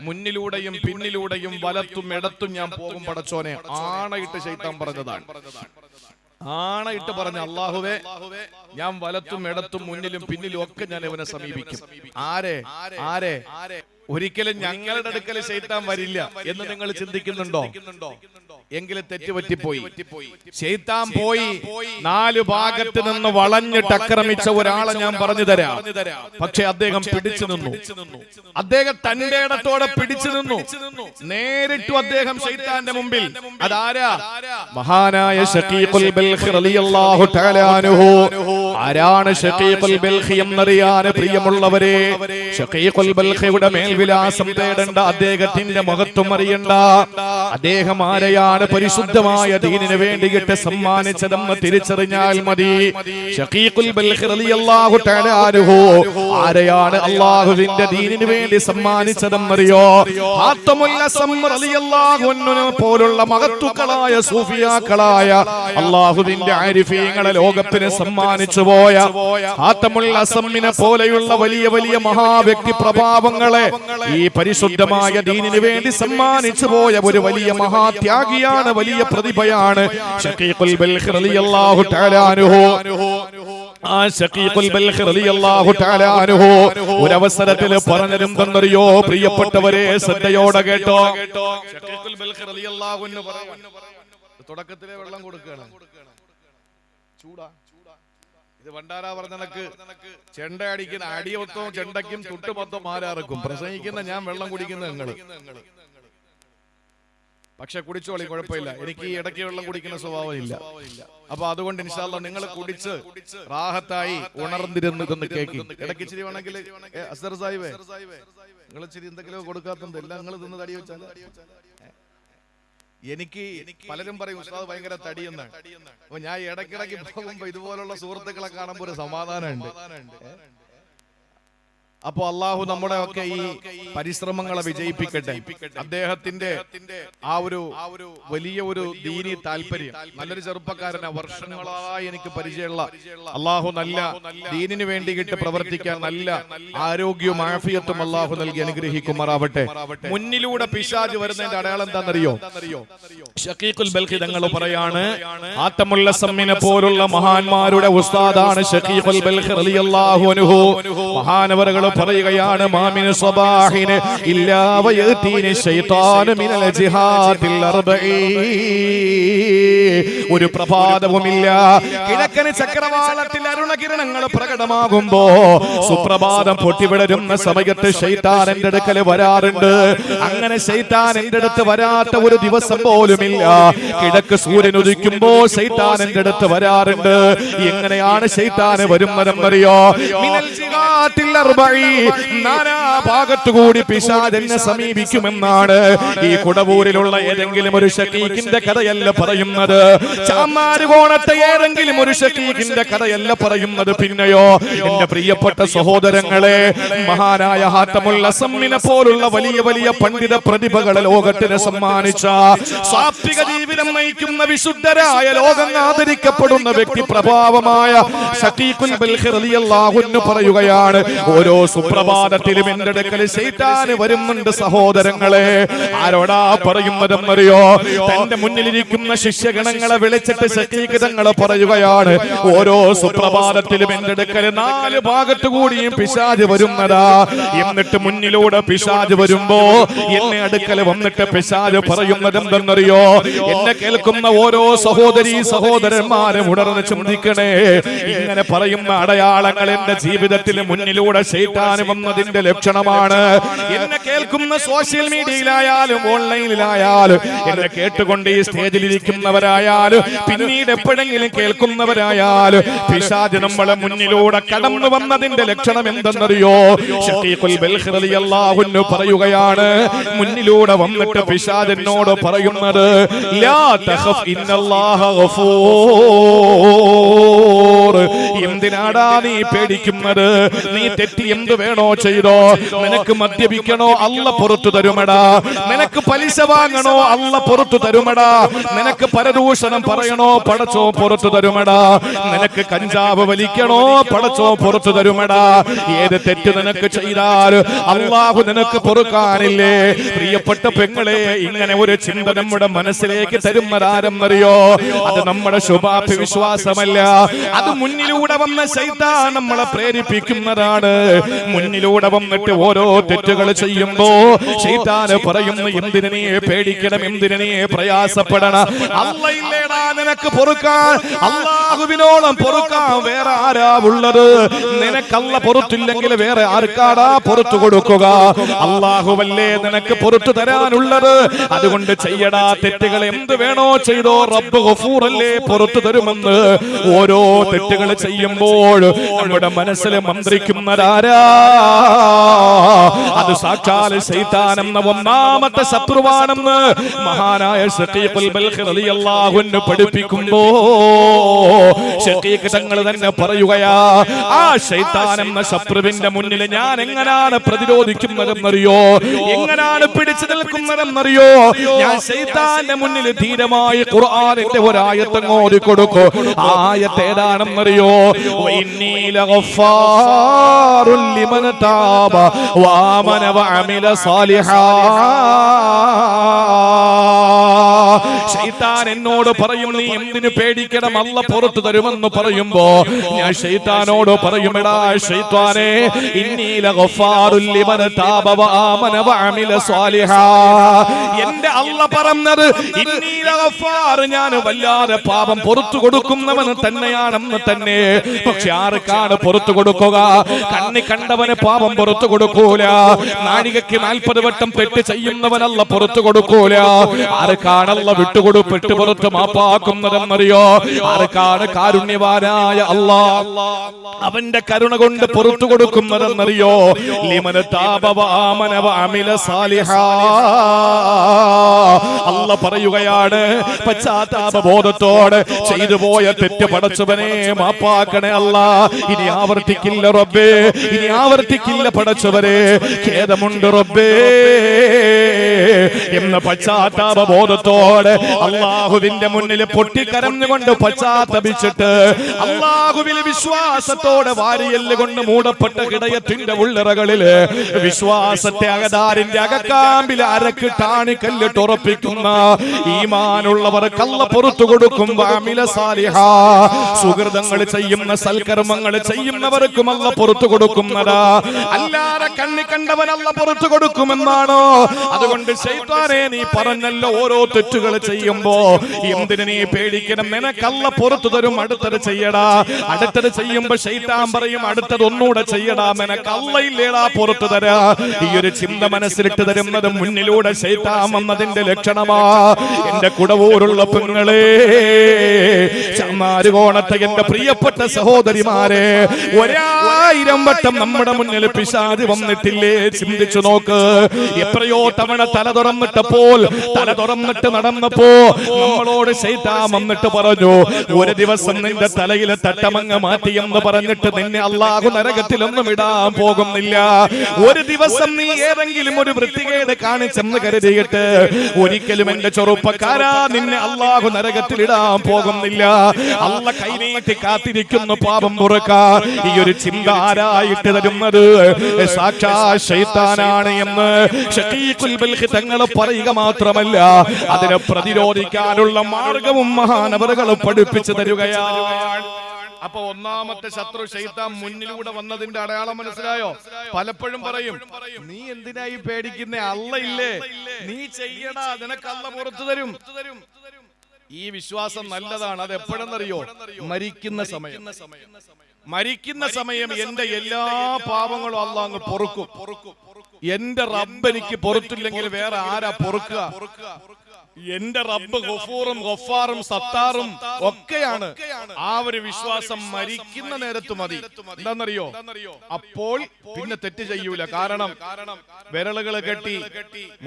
മുന്നിലൂടെയും പിന്നിലൂടെയും വലത്തും ഇടത്തും ഞാൻ പോകും പടച്ചോനെ. ആണയിട്ട് ശൈത്താൻ പറഞ്ഞതാണ്. ആണയിട്ട് പറഞ്ഞ അല്ലാഹുവേ, ഞാൻ വലത്തും ഇടത്തും മുന്നിലും പിന്നിലും ഒക്കെ ഞാൻ ഇവനെ സമീപിക്കും. ആരെ ആരെ ഒരിക്കലും ഞങ്ങളുടെ അടുക്കൽ ശൈത്താൻ വരില്ല എന്ന് നിങ്ങൾ ചിന്തിക്കുന്നുണ്ടോ? എങ്കിലും തെറ്റുപറ്റിപ്പോയി. ശൈത്താൻ പോയി 4 ഭാഗത്ത് നിന്ന് വളഞ്ഞിട്ട് ആക്രമിച്ച ഒരാളെ ഞാൻ പറഞ്ഞു തരാം. പക്ഷെ അദ്ദേഹം പിടിച്ചു നിന്നു. അദ്ദേഹം തന്റെ ഇടത്തോടെ പിടിച്ചു നിന്നു. നേരിട്ടു അദ്ദേഹം ശൈത്താന്റെ മുമ്പിൽ. അതാരാ? മഹാനായ ശഖീഖുൽ ബൽഖി റളിയല്ലാഹു തആല അൻഹു. ആരാണ് ശഖീഖുൽ ബൽഖി എന്നറിയാൻ പ്രിയമുള്ളവരെ, ശഖീഖുൽ ബൽഖിയുടെ മേൽവിലാസം തേടണ്ട, അദ്ദേഹത്തിന്റെ മഹത്വം അറിയണ്ട. അദ്ദേഹം ആരെയാണ് പരിശുദ്ധമായ ദീനിന് വേണ്ടിയിട്ട് സമ്മാനിച്ചതെന്ന് തിരിച്ചറിഞ്ഞാൽ മതി. ശഖീഖുൽ ബൽഖി റളിയല്ലാഹു തആല അൻഹു ആരെയാണ് അല്ലാഹുവിന്റെ ദീനിന് വേണ്ടി സമ്മാനിച്ചതെന്നറിയോ? ഹാത്തമുൽ അസം റളിയല്ലാഹു അൻഹു പോലുള്ള മഹത്തുക്കളായ സൂഫിയാക്കളായ അല്ലാഹുവിന്റെ ആരിഫീങ്ങളെ ലോകത്തിന് സമ്മാനിച്ചു പോയ ഹാത്തമുൽ അസമിനെ പോലെയുള്ള വലിയ വലിയ മഹാവ്യക്തി പ്രഭാവങ്ങളെ ഈ പരിശുദ്ധമായ ദീനിന് വേണ്ടി സമ്മാനിച്ചു പോയ ഒരു വലിയ മഹാത്യാഗിയാണ്, വലിയ പ്രതിഭയാണ് ശഖീഖുൽ ബൽഖി റളിയല്ലാഹു തആല അൻഹു. ആ ശഖീഖുൽ ബൽഖി റളിയല്ലാഹു തആല അൻഹു ഒരു അവസരത്തിൽ പറഞ്ഞതെന്തറിയോ? പ്രിയപ്പെട്ടവരെ, ശ്രദ്ധയോടെ കേട്ടോ. ശഖീഖുൽ ബൽഖി റളിയല്ലാഹു അൻഹു തുടക്കത്തിലെ വെള്ളം കൊടുക്കുകയാണ്. ചൂടാ. ഇത് വണ്ടാരാ പറഞ്ഞനക്ക് ചെണ്ട അടിക്കുന്ന അടിയൊത്തവും ചെണ്ടയ്ക്കും തുട്ടുമൊത്തം മാരാറക്കും. പ്രസംഗിക്കുന്ന ഞാൻ, വെള്ളം കുടിക്കുന്ന നിങ്ങൾ. പക്ഷെ കുടിച്ചോളി, കുഴപ്പമില്ല. എനിക്ക് ഈ ഇടയ്ക്ക് വെള്ളം കുടിക്കുന്ന സ്വഭാവം ഇല്ല. അപ്പൊ അതുകൊണ്ട് ഇൻഷാ അല്ലാഹ് നിങ്ങൾ കുടിച്ച് റാഹത്തായി ഉണർന്നിരുന്ന് കേൾക്കും. ഇടയ്ക്ക് ഇച്ചിരി വേണമെങ്കിൽ അസ്സർ സാഹിബേ, നിങ്ങൾ ഇച്ചിരി എന്തെങ്കിലും കൊടുക്കാത്തത് എല്ലാം നിങ്ങൾ തിന്ന് തടി വെച്ചാൽ. എനിക്ക് പലരും പറയും ഉസ്താദ് ഭയങ്കര തടിയെന്നാണ്. അപ്പൊ ഞാൻ ഇടയ്ക്കിടയ്ക്ക് പോകുമ്പോ ഇതുപോലുള്ള സുഹൃത്തുക്കളെ കാണുമ്പോ ഒരു സമാധാനമുണ്ട്. അപ്പൊ അള്ളാഹു നമ്മുടെ ഒക്കെ ഈ പരിശ്രമങ്ങളെ വിജയിപ്പിക്കട്ടെ. അദ്ദേഹത്തിന്റെ ആ ഒരു വലിയ ഒരു ദീനി താല്പര്യം, നല്ലൊരു ചെറുപ്പക്കാരനാ, വർഷങ്ങളായി എനിക്ക് പരിചയമുള്ള. അള്ളാഹു നല്ല ദീനിന് വേണ്ടിയിട്ട് പ്രവർത്തിക്കാൻ നല്ല ആരോഗ്യവും ആഫിയത്തും അള്ളാഹു നൽകി അനുഗ്രഹിക്കുമാറാവട്ടെ. മുന്നിലൂടെ പിശാച് വരുന്നതിന്റെ അടയാളം എന്താണെന്നറിയോ? ശഖീഖുൽ ബൽഖി തങ്ങൾ പറയാണ്, ഹാത്തമുൽ അസമിനെ പോലുള്ള മഹാന്മാരുടെ ഉസ്താദാണ് ശഖീഖുൽ ബൽഖി റളിയല്ലാഹു അൻഹു. മഹാനവറുകൾ പറയുകയാണ്, മാമിന് സ്വബാഹിന് ഇല്ലാ വയതീനി ശൈത്താനു മിനൽ ജിഹാദിൽ അർബഈ. ഒരു പ്രഭാതവുമില്ല കിഴക്കൻ ചക്രവാളത്തിൽ അരുണകിരണങ്ങൾ പ്രകടമാകുമ്പോ സുപ്രഭാതം പൊട്ടിവിടരുന്ന സമയത്ത് ശൈത്താൻ എന്റെ അടുക്കൽ വരാറുണ്ട്. അങ്ങനെ ശൈത്താൻ എന്റെ അടുത്ത് വരാത്ത ഒരു ദിവസം പോലുമില്ല. കിഴക്ക് സൂര്യൻ ഉദിക്കുമ്പോ ശൈത്താൻ എന്റെ അടുത്ത് വരാറുണ്ട്. എങ്ങനെയാണ് ശൈത്താൻ വരുന്നതെന്നറിയോ? മിനൽ ജിഹാദിൽ അർബഈ, നാനാഭാഗത്തുകൂടി പിശാച് എന്നെ സമീപിക്കുമെന്നാണ്. ഈ കുടവൂരിലുള്ള ഏതെങ്കിലും ഒരു ശഖീഖിന്റെ കഥയല്ല പറയുന്നത്. ചാമാരുകോണത്തെ ഏതെങ്കിലും ഒരു ശഖീഖിന്റെ കഥയല്ല പറയുന്നത്. പിന്നെയോ എന്റെ പ്രിയപ്പെട്ട സഹോദരങ്ങളെ, മഹാനായ ഹാത്തമുൽ അസമിനെ പോലുള്ള വലിയ വലിയ പണ്ഡിത പ്രതിഭകളെ ലോകത്തിന് സമ്മാനിച്ച, സാത്വിക ജീവിതം നയിക്കുന്ന വിശുദ്ധരായ, ലോകം ആദരിക്കപ്പെടുന്ന വ്യക്തി പ്രഭാവമായ ശഖീഖുൽ ബൽഖി റളിയല്ലാഹു അൻഹു പറയുകയാണ്, ഓരോ സുപ്രഭാതത്തിലും എന്റെ അടുക്കൽ ശൈത്താൻ വരുന്നുണ്ട് സഹോദരങ്ങളെ. ആരോടാ പറയുന്നതെന്നറിയോ? തന്റെ മുന്നിലിരിക്കുന്ന ശിഷ്യഗണങ്ങളെ വിളിച്ചിട്ട് ശഖീഖ് തങ്ങൾ പറയുകയാണ്, ഓരോ സുപ്രഭാതത്തിലും എന്റെ അടുക്കൽ 4 ഭാഗത്തു കൂടിയും പിശാച് വരുന്നതാ. എന്നിട്ട് മുന്നിലൂടെ പിശാച് വരുമ്പോ എന്നെ അടുക്കൽ വന്നിട്ട് പിശാച് പറയുന്നത് എന്തെന്നറിയോ? എന്നെ കേൾക്കുന്ന ഓരോ സഹോദരീ സഹോദരന്മാരും ഉണർന്ന് ചിന്തിക്കണേ. ഇങ്ങനെ പറയുന്ന അടയാളങ്ങൾ എന്റെ ജീവിതത്തിൽ മുന്നിലൂടെ ശൈത്താൻ വന്നതിന്റെ ലക്ഷണമാണ്. എന്നെ കേൾക്കുന്ന സോഷ്യൽ മീഡിയയിലായാലും ഓൺലൈനിലായാലും, എന്നെ കേട്ടുകൊണ്ട് ഈ സ്റ്റേജിലിരിക്കുന്നവരായാലും പിന്നീട് എപ്പോഴെങ്കിലും കേൾക്കുന്നവരായാലും, പിശാച് നമ്മളെ മുന്നിലൂടെ കടന്നു വന്നതിന്റെ ലക്ഷണം എന്തെന്നറിയോ? ശഖീഖുൽ ബൽഖി റളിയല്ലാഹു അൻഹു പറയുകയാണ്, മുന്നിലൂടെ വന്നിട്ട് പിശാച് എന്നോട് പറയുന്നത്, ലാ തഖഫ് ഇന്നല്ലാഹ ഗഫൂർ. എന്തിനാടാ നീ പേടിക്കുന്നത്? നീ തെറ്റി എന്ത് വേണോ ചെയ്തോ. നിനക്ക് മദ്യപിക്കണോ അല്ല പുറത്തു തരുമടാ. നിനക്ക് പലിശ വാങ്ങണോ അല്ല പുറത്തു തരുമടാ. നിനക്ക് പരദൂഷണം പറയണോ പടച്ചോ പുറത്തു തരുമടാ. നിനക്ക് കഞ്ചാവ് വലിക്കണോ പടച്ചോ പുറത്തു തരുമടാ. ഏത് തെറ്റ് നിനക്ക് ചെയ്താൽ അല്ലാഹു നിനക്ക് പൊറുക്കാനില്ലേ? പ്രിയപ്പെട്ട പെങ്ങളെ, ഇങ്ങനെ ഒരു ചിന്ത നമ്മുടെ മനസ്സിലേക്ക് തരുന്നതാരെന്നറിയോ? അത് നമ്മുടെ ശുഭാപ്തി വിശ്വാസമല്ല. അത് മുന്നിലൂടെ വന്ന ശൈത്താൻ നമ്മളെ പ്രേരിപ്പിക്കുന്നതാണ്. മുന്നിലൂടെ വന്നിട്ട് ഓരോ തെറ്റുകൾ ചെയ്യുമ്പോ ശൈത്താൻ പറയുന്നു, എന്തിനെ നീ പേടിക്കണം, എന്തിനെ നീ പ്രയാസപ്പെടണം? അല്ലാഹുവില്ലേടാ നിനക്ക് പൊറുക്കാൻ. അല്ലാഹുവിനോളം പൊറുക്കാൻ വേറെ ആരാ ഉള്ളത്? നിനക്കല്ല പൊറുത്തില്ലെങ്കിൽ വേറെ ആർക്കാടാ പുറത്തു കൊടുക്കുക? അല്ലാഹുവല്ലേ നിനക്ക് പുറത്തു തരാനുള്ളത്. അതുകൊണ്ട് ചെയ്യടാ തെറ്റുകൾ, എന്ത് വേണോ ചെയ്തോ. റബ്ബ് ഗഫൂറല്ലേ, പുറത്തു തരുമെന്ന്. ഓരോ തെറ്റുകൾ ചെയ്യുമ്പോൾ നമ്മുടെ മനസ്സിൽ മന്ത്രിക്കുന്നതാരാ? അത് സാക്ഷാൽ ശൈത്താൻ എന്ന ഒന്നാമത്തെ ശത്രുവാണെന്ന് മഹാനായ ശഖീഖുൽ ബൽഖി റളിയല്ലാഹു അൻഹു പഠിപ്പിക്കുമ്പോ ശഖീഖ് തങ്ങൾ തന്നെ പറയുകയാ, ആ ശൈത്താൻ എന്ന ശത്രുവിന്റെ മുന്നിൽ ഞാൻ എങ്ങനെയാണ് പ്രതിരോധിക്കുന്നതെന്നറിയോ? എങ്ങനെയാണ് പിടിച്ചു നിൽക്കുന്നതെന്നറിയോ? ഞാൻ ശൈത്താന്റെ മുന്നിൽ ധീരമായി ഖുർആനിന്റെ ഒരായത്ത് ഓതി കൊടുക്കും. ആയത്ത് ഏതാണെന്നറിയോ? വഇന്നീ ലഗഫാറുൽ ലിമൻ താബ വആമന വഅമില സാലിഹാ. ശൈത്താൻ എന്നോട് പറയും, നീ എന്തിനു പേടിക്കണം, അല്ല പുറത്തു തരുമെന്ന് പറയുമ്പോ ഞാൻ ശൈത്താനോട് പറയും, എടാ ശൈത്താനേ, ഇന്നീ ലഗഫാറുൽ ലിമൻ താബ വആമന വഅമില സാലിഹാ. എന്റെ അല്ല പറഞ്ഞത് ഇന്നീ ലഗഫാർ, ഞാൻ വല്ലാതെ പാപം പുറത്തു കൊടുക്കുന്നവൻ തന്നെയാണെന്ന് തന്നെ. പക്ഷെ ആർക്കാണ് പുറത്തു കൊടുക്കുക? കണ്ണി കണ്ടവന് പാപം പുറത്തു കൊടുക്കൂല. നാഴികയ്ക്ക് 40 വട്ടം തെറ്റ് ചെയ്യുന്നവനല്ല പുറത്തു കൊടുക്കൂല. ആർക്കാണല്ല വിട്ടുകൊടുപ്പിട്ട് പുറത്ത് മാപ്പാക്കുന്നതെന്നറിയോ? ആർക്കാണ് കാരുണ്യവാനായ അല്ലാഹ് അവന്റെ കരുണ കൊണ്ട് പുറത്തു കൊടുക്കുന്നതെന്നറിയോ? ലിമൻ താബ വആമന വഅമില സാലിഹാ. അല്ലാഹ് പറയുകയാണ്, പശ്ചാത്താപ ബോധത്തോടെ ചെയ്തു പോയ തെറ്റ് പടച്ചവനെ മാപ്പാക്കണേ അല്ലാഹ്. ഇനി ആവർത്തിക്കില്ല റബ്ബേ, ഇനി ആവർത്തിക്കില്ല പടച്ചവരെ, ഖേദമുണ്ട് റബ്ബേ എന്ന പശ്ചാത്താപ ബോധത്തോടെ അല്ലാഹുവിന്റെ മുന്നിൽ പൊട്ടിക്കരഞ്ഞുകൊണ്ട് പശ്ചാത്തപിച്ചിട്ട് അല്ലാഹുവിൽ വിശ്വാസത്തോടെ വാരിയെല്ല് കൊണ്ട് മൂടപ്പെട്ട ഹൃദയത്തിന്റെ ഉള്ളറകളില് വിശ്വാസത്തെ അകതാരിന്റെ അകക്കാമ്പിൽ അരക്കിട്ടാണിക്കല്ലിട്ട് ഉറപ്പിക്കുന്ന ഈമാനുള്ളവർക്ക് അല്ലാഹ് പുറത്തു കൊടുക്കും. വഅമില സാലിഹാ, സുഹൃതങ്ങൾ ചെയ്യുന്ന സൽക്കർമ്മങ്ങൾ ചെയ്യുന്നവർക്കും അല്ലാഹ് പുറത്തു കൊടുക്കുന്നതാ. അല്ലാതെ കണ്ണി കണ്ടവൻ അല്ലാഹ് പുറത്തു കൊടുക്കുമെന്നാണോ? അതുകൊണ്ട് ശൈത്താനേ, നീ പറഞ്ഞല്ലോ ഓരോ തെറ്റുകൾ ചെയ്യുമ്പോ എന്തിനു നീ പേടിക്കണം? നിനക്കല്ല പുറത്തു തരും. അടുത്തത് ചെയ്യടാ. അടുത്തത് ചെയ്യുമ്പോ ശൈത്താൻ പറയും, അടുത്തത് ഒന്നുകൂടെ ചെയ്യടാ. നിനക്കല്ല ഇല്ലേടാ പുറത്തു തരാ. ഈ ഒരു ചിന്ത മനസ്സിലിട്ട് തരുന്നത് മുന്നിലൂടെ ശൈത്താൻ വന്നതിന്റെ ലക്ഷണമാ. എന്റെ കുടവൂരുള്ള പെങ്ങളെ, ചമ്മാരുകോണത്തെ എന്റെ പ്രിയപ്പെട്ട സഹോദരിമാരെ, 1000 വട്ടം നമ്മുടെ മുന്നിൽ പിശാച് വന്നിട്ടില്ലേ? ചിന്തിച്ചു നോക്ക്. എത്രയോ തവണ തല തുറന്നിട്ട് നടന്നപ്പോ നമ്മളോട് ശൈത്താൻ വന്നിട്ട് പറഞ്ഞു, ഒരു ദിവസം നിന്റെ തലയിലെ തട്ടമങ്ങ മാറ്റിയെന്ന് പറഞ്ഞിട്ട് നിന്നെ അല്ലാഹു നരകത്തിലൊന്നും ഇടാൻ പോകുന്നില്ല. ഒരു ദിവസം നീ ഏതെങ്കിലും ഒരു വൃത്തികേട് കാണിച്ചെന്ന് കരുതിയിട്ട് ഒരിക്കലും എന്റെ ചെറുപ്പക്കാരാ നിന്നെ അല്ലാഹു നരകത്തിൽ ഇടാൻ പോകുന്നില്ല. അല്ല കൈനീട്ടി കാത്തിരിക്കുന്നു പാപം പുറക്കാൻ. ഈ ഒരു ചിന്ത ആരായിട്ട് തരുന്നത്? സാക്ഷാ ശൈത്താനാണ് എന്ന് ശഖീഖുൽ ബൽഖി തങ്ങൾ പറയുക മാത്രമല്ല, അതിനെ പ്രതിരോധിക്കാനുള്ള മാർഗവും മഹാനവറുകൾ പഠിപ്പിച്ചു തരുകയാണ്. അപ്പൊ ഒന്നാമത്തെ ശത്രു ശൈത്താൻ മുന്നിലൂടെ വന്നതിന്റെ അടയാളം മനസ്സിലായോ? പലപ്പോഴും പറയും, നീ എന്തിനായി പേടിക്കുന്നേ? അല്ല ഇല്ലേ, നീ ചെയ്യടാ, നിനക്ക് അല്ല പുറത്തു തരും. ഈ വിശ്വാസം നല്ലതാണ്. അത് എപ്പോഴെന്നറിയോ? മരിക്കുന്ന സമയം. മരിക്കുന്ന സമയം എന്റെ എല്ലാ പാപങ്ങളും അല്ലാഹ് അങ്ങ് പൊറുക്കും. എന്റെ റബ്ബ് എനിക്ക് പൊറുത്തില്ലെങ്കിൽ വേറെ ആരാ പൊറുക്കുക? എന്റെ റബ്ബ് ഗഫൂറും ഗഫാറും സത്താറും ഒക്കെയാണ്. ആ ഒരു വിശ്വാസം മരിക്കുന്ന നേരത്ത് മതി. എന്താണെന്നറിയോ? അപ്പോൾ പിന്നെ തെറ്റ് ചെയ്യൂല. കാരണം വിരലുകളെ കെട്ടി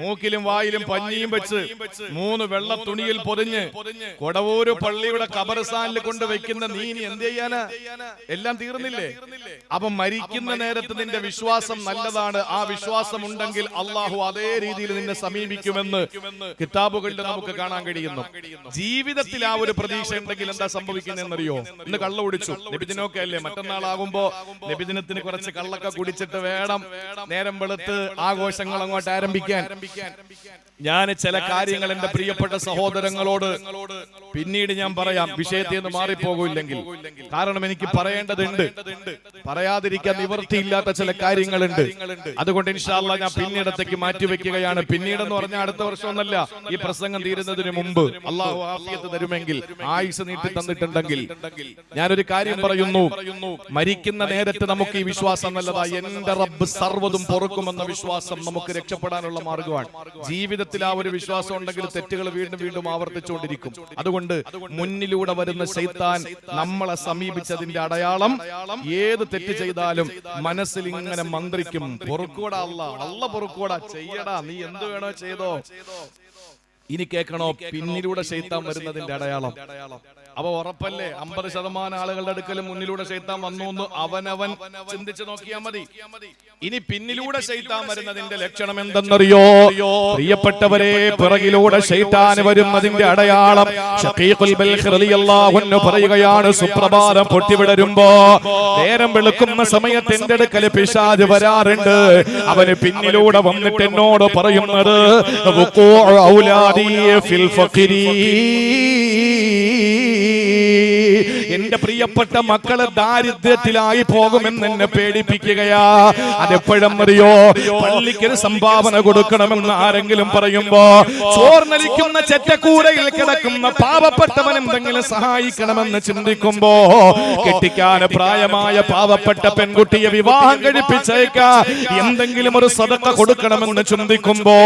മൂക്കിലും വായിലും പഞ്ഞിയും വെച്ച് 3 വെള്ള തുണിയിൽ പൊതിഞ്ഞ് കൊടവൂര് പള്ളിയുടെ ഖബർസ്ഥാനിൽ കൊണ്ട് വെക്കുന്ന നീ എന്ത് ചെയ്യാനാ? എല്ലാം തീർന്നില്ലേ? അപ്പൊ മരിക്കുന്ന നേരത്ത് നിന്റെ വിശ്വാസം നല്ലതാണ്. ആ വിശ്വാസം ഉണ്ടെങ്കിൽ അള്ളാഹു അതേ രീതിയിൽ നിന്നെ സമീപിക്കുമെന്ന് കിതാബുകളിൽ നമുക്ക് കാണാൻ കഴിയുന്നു. ജീവിതത്തിൽ ആ ഒരു പ്രതീക്ഷ ഉണ്ടെങ്കിൽ എന്താ സംഭവിക്കുന്നതെന്നറിയോ? ഇന്ന് കള്ള കുടിച്ചു, നബിദിനമൊക്കെ അല്ലേ, മറ്റന്നാളാകുമ്പോ നബിദിനത്തിന് കുറച്ച് കള്ളൊക്കെ കുടിച്ചിട്ട് വേണം നേരം വെളുത്ത് ആഘോഷങ്ങൾ അങ്ങോട്ട് ആരംഭിക്കാൻ. ഞാൻ ചില കാര്യങ്ങൾ എന്റെ പ്രിയപ്പെട്ട സഹോദരങ്ങളോട് പിന്നീട് ഞാൻ പറയാം, വിഷയത്തിൽ നിന്ന് മാറിപ്പോകില്ലെങ്കിൽ. കാരണം എനിക്ക് പറയേണ്ടതുണ്ട്, പറയാതിരിക്കാൻ നിവൃത്തിയില്ലാത്ത ചില കാര്യങ്ങളുണ്ട്. അതുകൊണ്ട് ഇൻഷാ അല്ലാഹ് ഞാൻ പിന്നീടത്തേക്ക് മാറ്റിവെക്കുകയാണ്. പിന്നീടെന്ന് പറഞ്ഞാൽ അടുത്ത വർഷമൊന്നല്ല, ഈ പ്രസംഗം തീരുന്നതിന് മുമ്പ് അള്ളാഹു ആഫിയത്ത് തരുമെങ്കിൽ, ആയുസ് നീട്ടി തന്നിട്ടുണ്ടെങ്കിൽ. ഞാനൊരു കാര്യം പറയുന്നു, മരിക്കുന്ന നേരത്ത് നമുക്ക് ഈ വിശ്വാസം നല്ലതാ. എന്റെ റബ്ബ് സർവ്വതും പൊറുക്കുമെന്ന വിശ്വാസം നമുക്ക് രക്ഷപ്പെടാനുള്ള മാർഗമാണ്. ജീവിതത്തിൽ ആ ഒരു വിശ്വാസം ഉണ്ടെങ്കിൽ തെറ്റുകൾ വീണ്ടും വീണ്ടും ആവർത്തിച്ചുകൊണ്ടിരിക്കും. അതുകൊണ്ട് മുന്നിലൂടെ വരുന്ന ശൈത്താൻ നമ്മളെ സമീപിച്ചതിന്റെ അടയാളം, ഏത് തെറ്റ് ചെയ്താലും മനസ്സിൽ ഇങ്ങനെ മന്ത്രിക്കും, പൊറുക്കൂടാ അല്ല പൊറുക്കൂടാ, ചെയ്യടാ, നീ എന്ത് വേണോ ചെയ്തോ. ഇനി കേൾക്കണോ പിന്നിലൂടെ ശൈത്താൻ വരുന്നതിന്റെ അടയാളം? അപ്പൊ ഉറപ്പല്ലേ 50% ആളുകളുടെ അടുക്കലും മുന്നിലൂടെ ശൈത്താൻ വന്നു എന്ന് അവനവൻ ചിന്തിച്ചു നോക്കിയാൽ മതി. ഇനി പിന്നിലൂടെ ശൈത്താൻ വരുന്നതിന്റെ ലക്ഷണം എന്തെന്നറിയോ? പ്രിയപ്പെട്ടവരെ, പിറകിലൂടെ ശൈത്താൻ വരുന്നതിന്റെ അടയാളം ശഖീഖുൽ ബൽഖ് റളിയല്ലാഹു അൻഹു പറയുകയാണ്, സുപ്രഭാതം പൊട്ടിവിടരുമ്പോ നേരം വെളുക്കുന്ന സമയത്ത് എന്റെ അടുക്കൽ പിശാച് വരാറുണ്ട്. അവന് പിന്നിലൂടെ വന്നിട്ട് എന്നോട് പറയുന്നത് വുഖൂഉ ഔലാദി ഫിൽ ഫഖരി, എന്റെ പ്രിയപ്പെട്ട മക്കള് ദാരിദ്ര്യത്തിലായി പോകുമെന്ന് എന്നെ പേടിപ്പിക്കുകയാ. അതെപ്പോഴും അറിയോ? പള്ളിക്കൊരു സംഭാവന കൊടുക്കണമെന്ന് ആരെങ്കിലും പറയുമ്പോ, ചോർന്നലിക്കുന്ന ചെറ്റക്കൂരയിൽ കിടക്കുന്ന പാവപ്പെട്ടവൻ എന്തെങ്കിലും സഹായിക്കണമെന്ന് ചിന്തിക്കുമ്പോ, കെട്ടിക്കാൻ പ്രായമായ പാവപ്പെട്ട പെൺകുട്ടിയെ വിവാഹം കഴിപ്പിച്ചേക്കാ എന്തെങ്കിലും ഒരു സദഖ കൊടുക്കണമെന്ന് ചിന്തിക്കുമ്പോ,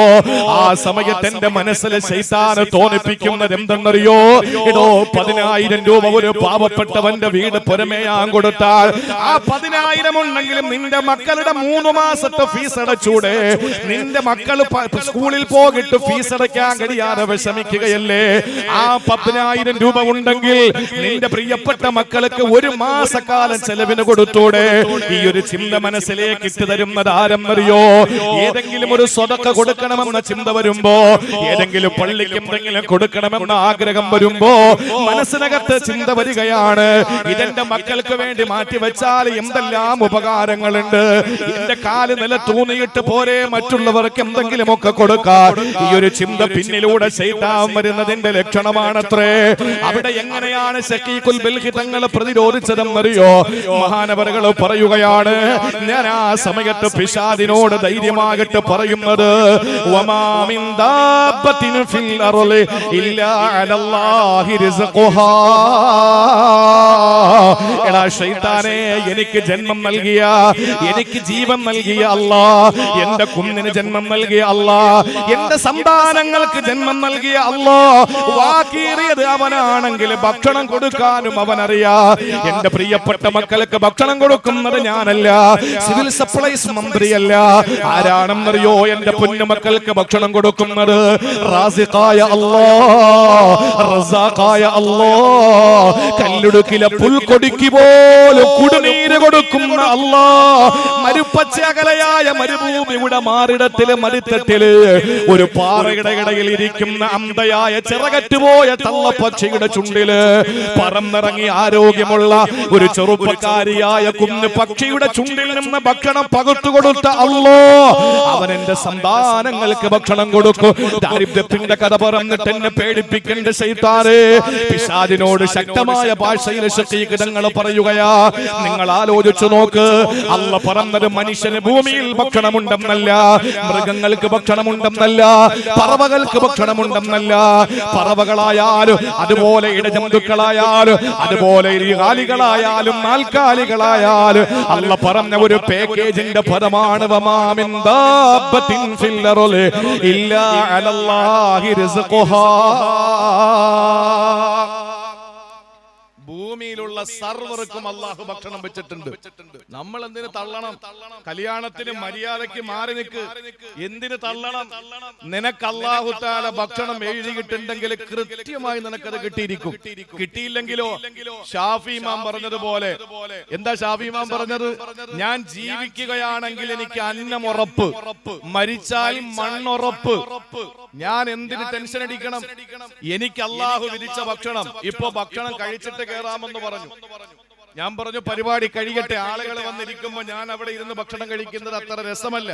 ആ സമയത്ത് എന്റെ മനസ്സിൽ ശൈത്താന് തോന്നിപ്പിക്കുന്നത് എന്തെന്നറിയോ? ഇതോ 10,000 രൂപ ഒരു പാവപ്പെട്ടവന്റെ വീട് പുറമേയാൻ കൊടുത്താൽ ആ 10,000 ഉണ്ടെങ്കിലും നിന്റെ മക്കളുടെ 3 മാസത്തെ ഫീസ് അടച്ചൂടെ? നിന്റെ മക്കൾ സ്കൂളിൽ പോയിട്ട് ഫീസ് അടയ്ക്കാൻ കഴിയാതെ വിഷമിക്കുകയല്ലേ? ആ 10,000 രൂപ ഉണ്ടെങ്കിൽ നിന്റെ പ്രിയപ്പെട്ട മക്കൾക്ക് 1 മാസക്കാലം ചെലവിന് കൊടുത്തൂടെ? ഈ ഒരു ചിന്ത മനസ്സിലേക്ക് ഇട്ട് തരുന്നത് ആരെന്നറിയോ? ഏതെങ്കിലും ഒരു സ്വതക്ക കൊടുക്കണമെന്ന ചിന്ത വരുമ്പോ, ഏതെങ്കിലും പള്ളിക്ക് എന്തെങ്കിലും കൊടുക്കണമെന്ന ആഗ്രഹം വരുമ്പോ മനസ്സിനകത്ത് ചിന്ത വരികയാണ്, ഇതെന്റെ മക്കൾക്ക് വേണ്ടി മാറ്റിവെച്ചാൽ എന്തെല്ലാം ഉപകാരങ്ങളുണ്ട്. എന്റെ കാല് നിലത്തൂന്നിയിട്ട് പോരെ മറ്റുള്ളവർക്ക് എന്തെങ്കിലുമൊക്കെ കൊടുക്കാൻ. ഈ ഒരു ചിന്ത പിന്നിലൂടെ ശൈത്താൻ വരുന്നതിന്റെ ലക്ഷണമാണത്രേ. അവിടെ എങ്ങനെയാണ് ശഖീഖുൽ ബൽഖ് തങ്ങൾ പ്രതിരോധിച്ചതെന്നറിയോ? മഹാനവറുകൾ പറയുകയാണ്, ഞാൻ ആ സമയത്ത് പിശാചിനോട് ധൈര്യമായിട്ട് പറയുന്നത്, വമാ മിൻ ദാബത്തിൻ ഫിൽ അർളി ഇല്ലാ അലല്ലാഹി റിസ്ഖുഹാ. എടാ ശൈത്താനെ, എനിക്ക് ജന്മം നൽകിയ, എനിക്ക് ജീവൻ നൽകിയ അല്ലാ, എന്റെ കുഞ്ഞിന് ജന്മം നൽകിയ അല്ലാ, എന്റെ സന്താനങ്ങൾക്ക് ജന്മം നൽകിയ അല്ലാ, വാക്കീറിയത് അവനാണെങ്കിൽ ഭക്ഷണം കൊടുക്കാനും അവനറിയാ. എന്റെ പ്രിയപ്പെട്ട മക്കൾക്ക് ഭക്ഷണം കൊടുക്കുന്നത് ഞാനല്ല, സിവിൽ സപ്ലൈസ് മന്ത്രിയല്ല. ആരാണെന്നറിയോ എന്റെ പൊന്നുമക്കൾക്ക് ഭക്ഷണം കൊടുക്കുന്നത്? റാസിഖായ അല്ലാ, റസാഖായ അല്ലാ, കല്ലുടുക്കിലെ പുൽക്കൊടിക്ക് പോലും കുടിനീര് കൊടുക്കുന്ന അല്ലാ, മരുപ്പച്ചകലയായ മരുഭൂമിയുടെ മാറിടത്തില് മരുത്തട്ടില് ഒരു പാറയുടെ ഇടയിൽ ഇരിക്കുന്ന അന്ധയായ ചിറകറ്റുപോയ തള്ളപ്പക്ഷിയുടെ ചുണ്ടില് പറന്നിറങ്ങി ആരോഗ്യമുള്ള ഒരു ചെറുപ്പക്കാരിയായ കുഞ്ഞു പക്ഷിയുടെ ചുണ്ടിൽ നിന്ന് ഭക്ഷണം പകുത്തു കൊടുത്ത അല്ലാ, അവൻ എന്റെ സന്താനങ്ങൾക്ക് ഭക്ഷണം കൊടുക്കും. ദാരിദ്ര്യത്തിന്റെ കഥ പറഞ്ഞിട്ട് എന്നെ പേടിപ്പിക്കേണ്ട ശൈത്താനെ, പിശാചിനോട് ശക്തമായ ഭാഷ ഭാഷയിൽ ശഖീഖ് തങ്ങൾ പറയുകയാ, നിങ്ങൾ ആലോചിച്ചു നോക്ക്. അല്ല പറഞ്ഞത് മനുഷ്യന് ഭൂമിയിൽ ഭക്ഷണമുണ്ടെന്നല്ല, മൃഗങ്ങൾക്ക് ഭക്ഷണമുണ്ടെന്നല്ല, പറവകൾക്ക് ഭക്ഷണമുണ്ടെന്നല്ല. പറവകളായാലും അതുപോലെ ഇടജന്തുക്കളായാലും അതുപോലെ ഇരുകാലികളായാലും നാൽക്കാലികളായാലും അല്ല പറഞ്ഞ ഒരു പാക്കേജിന്റെ പദമാണ് വമാമിൻ ദാബത്തിൻ ഫിൽ അർളി ഇല്ലാ അലല്ലാഹി റിസ്ഖുഹാ. ഭൂമിയിലുള്ള സർവർക്കും അള്ളാഹു ഭക്ഷണം വെച്ചിട്ടുണ്ട്. നമ്മൾ എന്തിനു തള്ളണം? കല്യാണത്തിന് മര്യാദയ്ക്ക് മാറി നിൽക്ക്. എന്തിനു തള്ളണം? നിനക്ക് അള്ളാഹു തആല ഭക്ഷണം എഴുതിയിട്ടുണ്ടെങ്കിൽ കൃത്യമായി നിനക്കത് കിട്ടിയിരിക്കും. കിട്ടിയില്ലെങ്കിലോ ഷാഫി ഇമാം പറഞ്ഞതുപോലെ, എന്താ ഷാഫി ഇമാം പറഞ്ഞത്? ഞാൻ ജീവിക്കുകയാണെങ്കിൽ എനിക്ക് അന്നം ഉറപ്പ്, മരിച്ചാൽ മണ്ണുറപ്പ്. ഞാൻ എന്തിന് ടെൻഷൻ അടിക്കണം? എനിക്ക് അള്ളാഹു വിധിച്ച ഭക്ഷണം. ഇപ്പൊ ഭക്ഷണം കഴിച്ചിട്ട് കേറാമെന്ന് പറഞ്ഞു. ഞാൻ പറഞ്ഞു പരിപാടി കഴിയട്ടെ, ആളുകൾ വന്നിരിക്കുമ്പോ ഞാൻ അവിടെ ഇരുന്ന് ഭക്ഷണം കഴിക്കുന്നത് അത്ര രസമല്ല.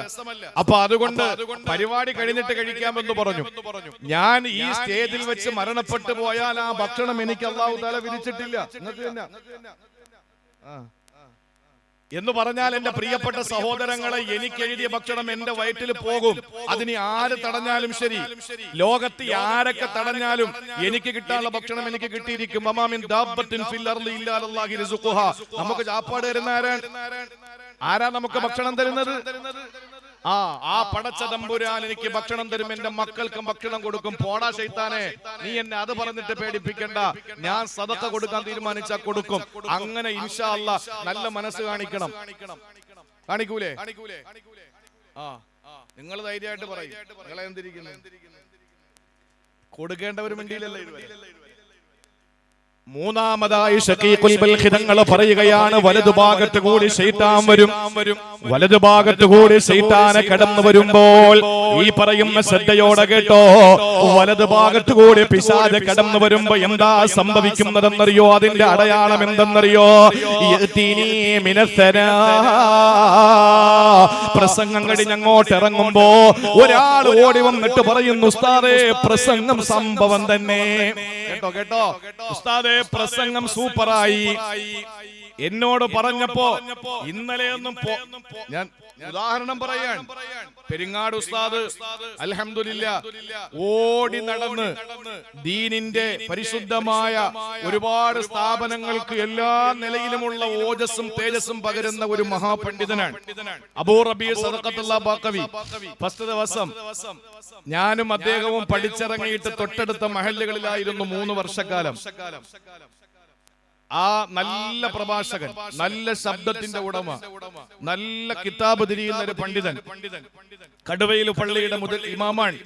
അപ്പൊ അതുകൊണ്ട് പരിപാടി കഴിഞ്ഞിട്ട് കഴിക്കാമെന്ന് പറഞ്ഞു. ഞാൻ ഈ സ്റ്റേജിൽ വെച്ച് മരണപ്പെട്ടു പോയാൽ ആ ഭക്ഷണം എനിക്ക് അല്ലാഹു തആല വിധിച്ചിട്ടില്ല. നിങ്ങൾക്ക് തന്നെ എന്ന് പറഞ്ഞാൽ എന്റെ പ്രിയപ്പെട്ട സഹോദരങ്ങളെ, എനിക്ക് എഴുതിയ ഭക്ഷണം എന്റെ വയറ്റിൽ പോകും. അതിന് ആര് തടഞ്ഞാലും ശരി, ലോകത്ത് ആരൊക്കെ തടഞ്ഞാലും എനിക്ക് കിട്ടാനുള്ള ഭക്ഷണം എനിക്ക് കിട്ടിയിരിക്കും. വമാമിൻ ദാബത്തിൻ ഫിൽ അർളി ഇല്ലാ അലല്ലാഹി റിസ്ഖുഹാ. നമുക്ക് ചാപ്പാട് തരുന്ന ആരാ നമുക്ക് ഭക്ഷണം തരുന്നത്? ആ പടച്ച തമ്പുരാൻ എനിക്ക് ഭക്ഷണം തരും, എന്റെ മക്കൾക്കും ഭക്ഷണം കൊടുക്കും. പോടാ ശൈത്താനെ, നീ എന്നെ അത് പറഞ്ഞിട്ട് പേടിപ്പിക്കണ്ട. ഞാൻ സദഖ കൊടുക്കാൻ തീരുമാനിച്ചാൽ കൊടുക്കും. അങ്ങനെ ഇൻഷാ അല്ലാഹ് നല്ല മനസ്സ് കാണിക്കണം. കാണിക്കൂലേ? നിങ്ങൾ ധൈര്യമായിട്ട് പറയും. നിങ്ങളെ എന്തിരിക്കുന്നു? കൊടുക്കേണ്ടവരും വേണ്ടിയില്ലല്ലോ ഇതുവരെ. മൂന്നാമതായി ശഖീഖുൽ ബൽഖി തങ്ങൾ പറയുകയാണ്, വലതുഭാഗത്ത് കൂടി ശൈത്താൻ വരും. വലതുഭാഗത്ത് കൂടി ശൈത്താനെ കടന്നു വരുമ്പോൾ ഈ പറയുന്ന ശ്രദ്ധയോടെ കേട്ടോ, വലതുഭാഗത്ത് കൂടി പിശാച് കടന്നു വരുമ്പോ എന്താ സംഭവിക്കുന്നതെന്നറിയോ? അതിന്റെ അടയാളം എന്തെന്നറിയോ? പ്രസംഗം കഴിഞ്ഞങ്ങോട്ട് ഇറങ്ങുമ്പോ ഒരാൾ ഓടി വന്നിട്ട് പറയുന്നു, ഉസ്താദേ പ്രസംഗം സംഭവം തന്നെ. കേട്ടോ ഉസ്താദേ, പ്രസംഗം സൂപ്പറായി. എന്നോട് പറഞ്ഞപ്പോ ഇന്നലെയൊന്നും ഞാൻ ഉദാഹരണം പറയാൻ, പെരിങ്ങാട് ഉസ്താദ് അൽഹംദുലില്ലാ ഓടി നടന്ന് ദീനിന്റെ പരിശുദ്ധമായ ഒരുപാട് സ്ഥാപനങ്ങൾക്ക് എല്ലാ നിലയിലുമുള്ള ഓജസ്സും തേജസ്സും പകരുന്ന ഒരു മഹാപണ്ഡിതനാണ്. അബൂ റബീ സദഖത്തുല്ലാഹ് ബാഖവി. ഫസ്റ്റ് ദിവസം ഞാനും അദ്ദേഹവും പഠിച്ചിറങ്ങിയിട്ട് തൊട്ടടുത്ത മഹല്ലുകളിലായിരുന്നു 3 വർഷക്കാലം. ആ നല്ല പ്രഭാഷകൻ, നല്ല ശബ്ദത്തിന്റെ ഉടമ, നല്ല കിതാബ് തിരിയുന്ന ഒരു പണ്ഡിതൻ, കടുവയിൽ പള്ളിയുടെ മുതൽ ഇമാമാണ്.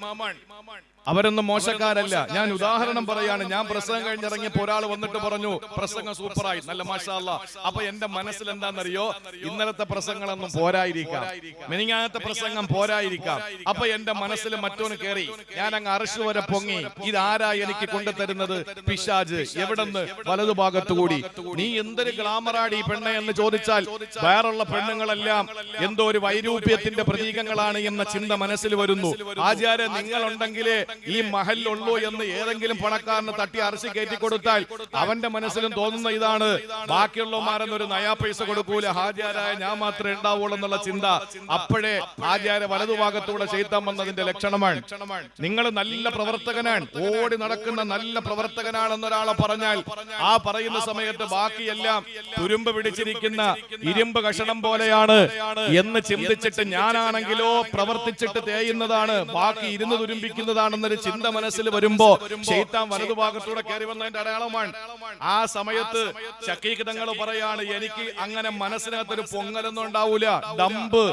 അവരൊന്നും മോശക്കാരല്ല. ഞാൻ ഉദാഹരണം പറയാണ്. ഞാൻ പ്രസംഗം കഴിഞ്ഞിറങ്ങിയപ്പോ ഒരാൾ വന്നിട്ട് പറഞ്ഞു, പ്രസംഗം സൂപ്പറായി, നല്ല മാഷാ അല്ലാഹ്. അപ്പൊ എന്റെ മനസ്സിൽ എന്താണെന്നറിയോ? ഇന്നലത്തെ പ്രസംഗങ്ങളൊന്നും പോരായിരിക്കാം, മിനിങ്ങാനത്തെ പ്രസംഗം പോരായിരിക്കാം. അപ്പൊ എന്റെ മനസ്സിൽ മറ്റോന് കയറി. ഞാൻ അങ്ങ് അർശ് വരെ പൊങ്ങി. ഇതാരാ എനിക്ക് കൊണ്ടുതരുന്നത്? പിശാച്. എവിടെന്ന്? വലതുഭാഗത്തുകൂടി. നീ എന്തൊരു ഗ്ലാമറാടി പെണ്ണെ എന്ന് ചോദിച്ചാൽ വേറുള്ള പെണ്ണുങ്ങളെല്ലാം എന്തോ ഒരു വൈരൂപ്യത്തിന്റെ പ്രതീകങ്ങളാണ് എന്ന ചിന്ത മനസ്സിൽ വരുന്നു. ആചാര്യ, നിങ്ങളുണ്ടെങ്കിലേ ഈ മഹല്ലുള്ളൂ എന്ന് ഏതെങ്കിലും പണക്കാരന് തട്ടി അർശി കയറ്റി കൊടുത്താൽ അവന്റെ മനസ്സിലും തോന്നുന്ന ഇതാണ്, ബാക്കിയുള്ളവന്മാരെന്നൊരു നയാ പൈസ കൊടുക്കൂല, ഹാജിയാരായ ഞാൻ മാത്രമേ ഉണ്ടാവുള്ളൂ എന്നുള്ള ചിന്ത. അപ്പോഴേ ഹാജിയാരെ വലതുഭാഗത്തൂടെ ശൈത്താൻ വന്നതിന്റെ ലക്ഷണമാണ്. നിങ്ങൾ നല്ല പ്രവർത്തകനാണ്, ഓടി നടക്കുന്ന നല്ല പ്രവർത്തകനാണെന്നൊരാളെ പറഞ്ഞാൽ ആ പറയുന്ന സമയത്ത് ബാക്കിയെല്ലാം തുരുമ്പ് പിടിച്ചിരിക്കുന്ന ഇരുമ്പ് കഷണം പോലെയാണ് എന്ന് ചിന്തിച്ചിട്ട് ഞാനാണെങ്കിലോ പ്രവർത്തിച്ചിട്ട് തേയുന്നതാണ്, ബാക്കി ഇരുന്ന് തുരുമ്പിക്കുന്നതാണെന്നൊരു ചിന്ത മനസ്സിൽ വരുമ്പോ ശൈത്താൻ വലതുഭാഗത്തൂടെ കയറി വന്നതിന്റെ അടയാളമാണ്. ആ സമയത്ത് ശഖീഖ് തങ്ങൾ പറയാണ്, എനിക്ക് അങ്ങനെ മനസ്സിനകത്തൊരു പൊങ്ങലൊന്നും ഉണ്ടാവൂല, ദമ്പ്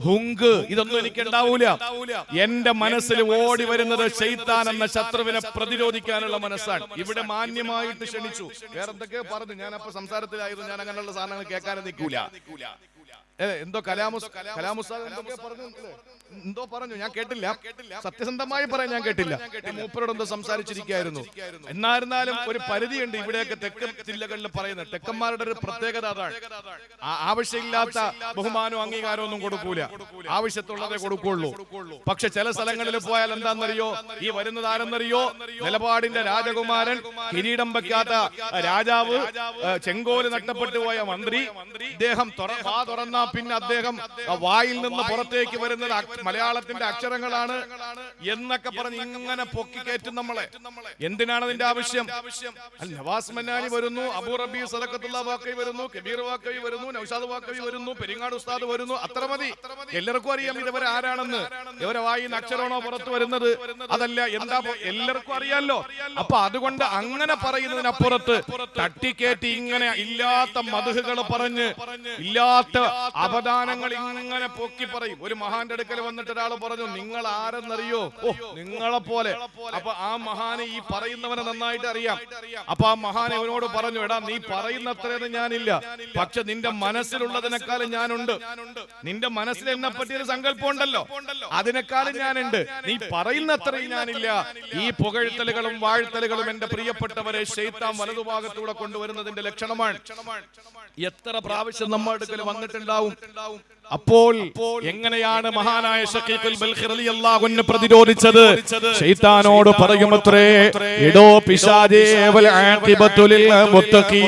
ഹുങ്ക് ഇതൊന്നും എനിക്ക് ഉണ്ടാവൂല. എന്റെ മനസ്സിൽ ഓടി വരുന്നത് ശൈത്താൻ എന്ന ശത്രുവിനെ പ്രതിരോധിക്കാനുള്ള മനസ്സാണ്. ഇവിടെ മാന്യമായിട്ട് ക്ഷണിച്ചു, വേറെ എന്തൊക്കെയോ പറഞ്ഞു. ഞാൻ അപ്പൊ സംസാരത്തിലായിരുന്നു, ഞാൻ അങ്ങനെയുള്ള സാധനങ്ങൾ കേൾക്കാനും നിൽക്കൂല. എന്തോ കലാമുസ്താദ് എന്തോ പറഞ്ഞു, ഞാൻ കേട്ടില്ല. സത്യസന്ധമായി പറയാൻ ഞാൻ കേട്ടില്ല. മൂപ്പരോട് എന്തോ സംസാരിച്ചിരിക്കുകയായിരുന്നു. എന്നായിരുന്നാലും ഒരു പരിധിയുണ്ട്. ഇവിടെയൊക്കെ തെക്കൻ ജില്ലകളിൽ പറയുന്നത് തെക്കന്മാരുടെ ഒരു പ്രത്യേകത അതാണ്. ആവശ്യമില്ലാത്ത ബഹുമാനവും അംഗീകാരവും ഒന്നും കൊടുക്കൂല, ആവശ്യത്തുള്ളതേ കൊടുക്കുള്ളൂ. പക്ഷെ ചില സ്ഥലങ്ങളിൽ പോയാൽ എന്താണെന്നറിയോ, ഈ വരുന്നത് ആരെന്നറിയോ, നിലപാടിന്റെ രാജകുമാരൻ, കിരീടം വെക്കാത്ത രാജാവ്, ചെങ്കോല് നഷ്ടപ്പെട്ടു പോയ മന്ത്രി. ഇദ്ദേഹം വാ തുറന്നാ പിന്നെ അദ്ദേഹം വായിൽ നിന്ന് പുറത്തേക്ക് വരുന്നത് മലയാളത്തിന്റെ അക്ഷരങ്ങളാണ് എന്നൊക്കെ പറഞ്ഞ് ഇങ്ങനെ പൊക്കി കയറ്റും നമ്മളെ. എന്തിനാണ് അതിന്റെ ആവശ്യം? നവാസ് മന്നാനി വരുന്നു, അബൂ റബീ സദഖത്തുല്ലാ വാക്കവി വരുന്നു, കബീർ വാക്കവി വരുന്നു, നൗഷാദ് വാക്കവി വരുന്നു, പെരിങ്ങാട് ഉസ്താദ് വരുന്നു. അത്ര മതി. എല്ലാവർക്കും അറിയാം ഇവരെ ആരാണെന്ന്. ഇവരെ വായിന്ന് അക്ഷരമാണോ പുറത്തു വരുന്നത്? അതല്ല, എന്താ എല്ലാവർക്കും അറിയാലോ. അപ്പൊ അതുകൊണ്ട് അങ്ങനെ പറയുന്നതിനപ്പുറത്ത് തട്ടിക്കേറ്റി ഇങ്ങനെ ഇല്ലാത്ത മദ്ഹുകൾ പറഞ്ഞ് ഇല്ലാത്ത അപദാനങ്ങൾ ഇങ്ങനെ പൊക്കി പറയും. ഒരു മഹാന്റെ അടുക്കൽ വന്നിട്ട് ഒരാൾ പറഞ്ഞു, നിങ്ങൾ ആരെന്നറിയോ? ഓ, നിങ്ങളെ പോലെ. അപ്പൊ ആ മഹാന് ഈ പറയുന്നവനെ നന്നായിട്ട് അറിയാം. അപ്പൊ ആ മഹാൻ ഇവനോട് പറഞ്ഞു, എടാ നീ പറയുന്നത്രയൊന്നും ഞാനില്ല, പക്ഷെ നിന്റെ മനസ്സിലുള്ളതിനേക്കാളും ഞാനുണ്ട്. നിന്റെ മനസ്സിൽ എന്നെ പറ്റിയൊരു സങ്കല്പം ഉണ്ടല്ലോ, അതിനേക്കാളും ഞാനുണ്ട്. നീ പറയുന്നത്രയും ഞാനില്ല. ഈ പുകഴ്ത്തലുകളും വാഴ്ത്തലുകളും എന്റെ പ്രിയപ്പെട്ടവരെ ശൈത്താൻ വലതുഭാഗത്തൂടെ കൊണ്ടുവരുന്നതിന്റെ ലക്ഷണമാണ്. എത്ര പ്രാവശ്യം നമ്മുടെ അടുക്കൽ വന്നിട്ടുണ്ടാവും. അപ്പോൾ എങ്ങനെയാണ് മഹാനായ ശഖീഖുൽ ബൽഖി റളിയല്ലാഹു അൻഹു പ്രതിരോധിച്ചത്? ശൈത്താനോട് പറയുമത്രേ, ഇടോ പിശാചേ, വൽ ആഖിബത്തു ലിൽ മുത്തഖീൻ.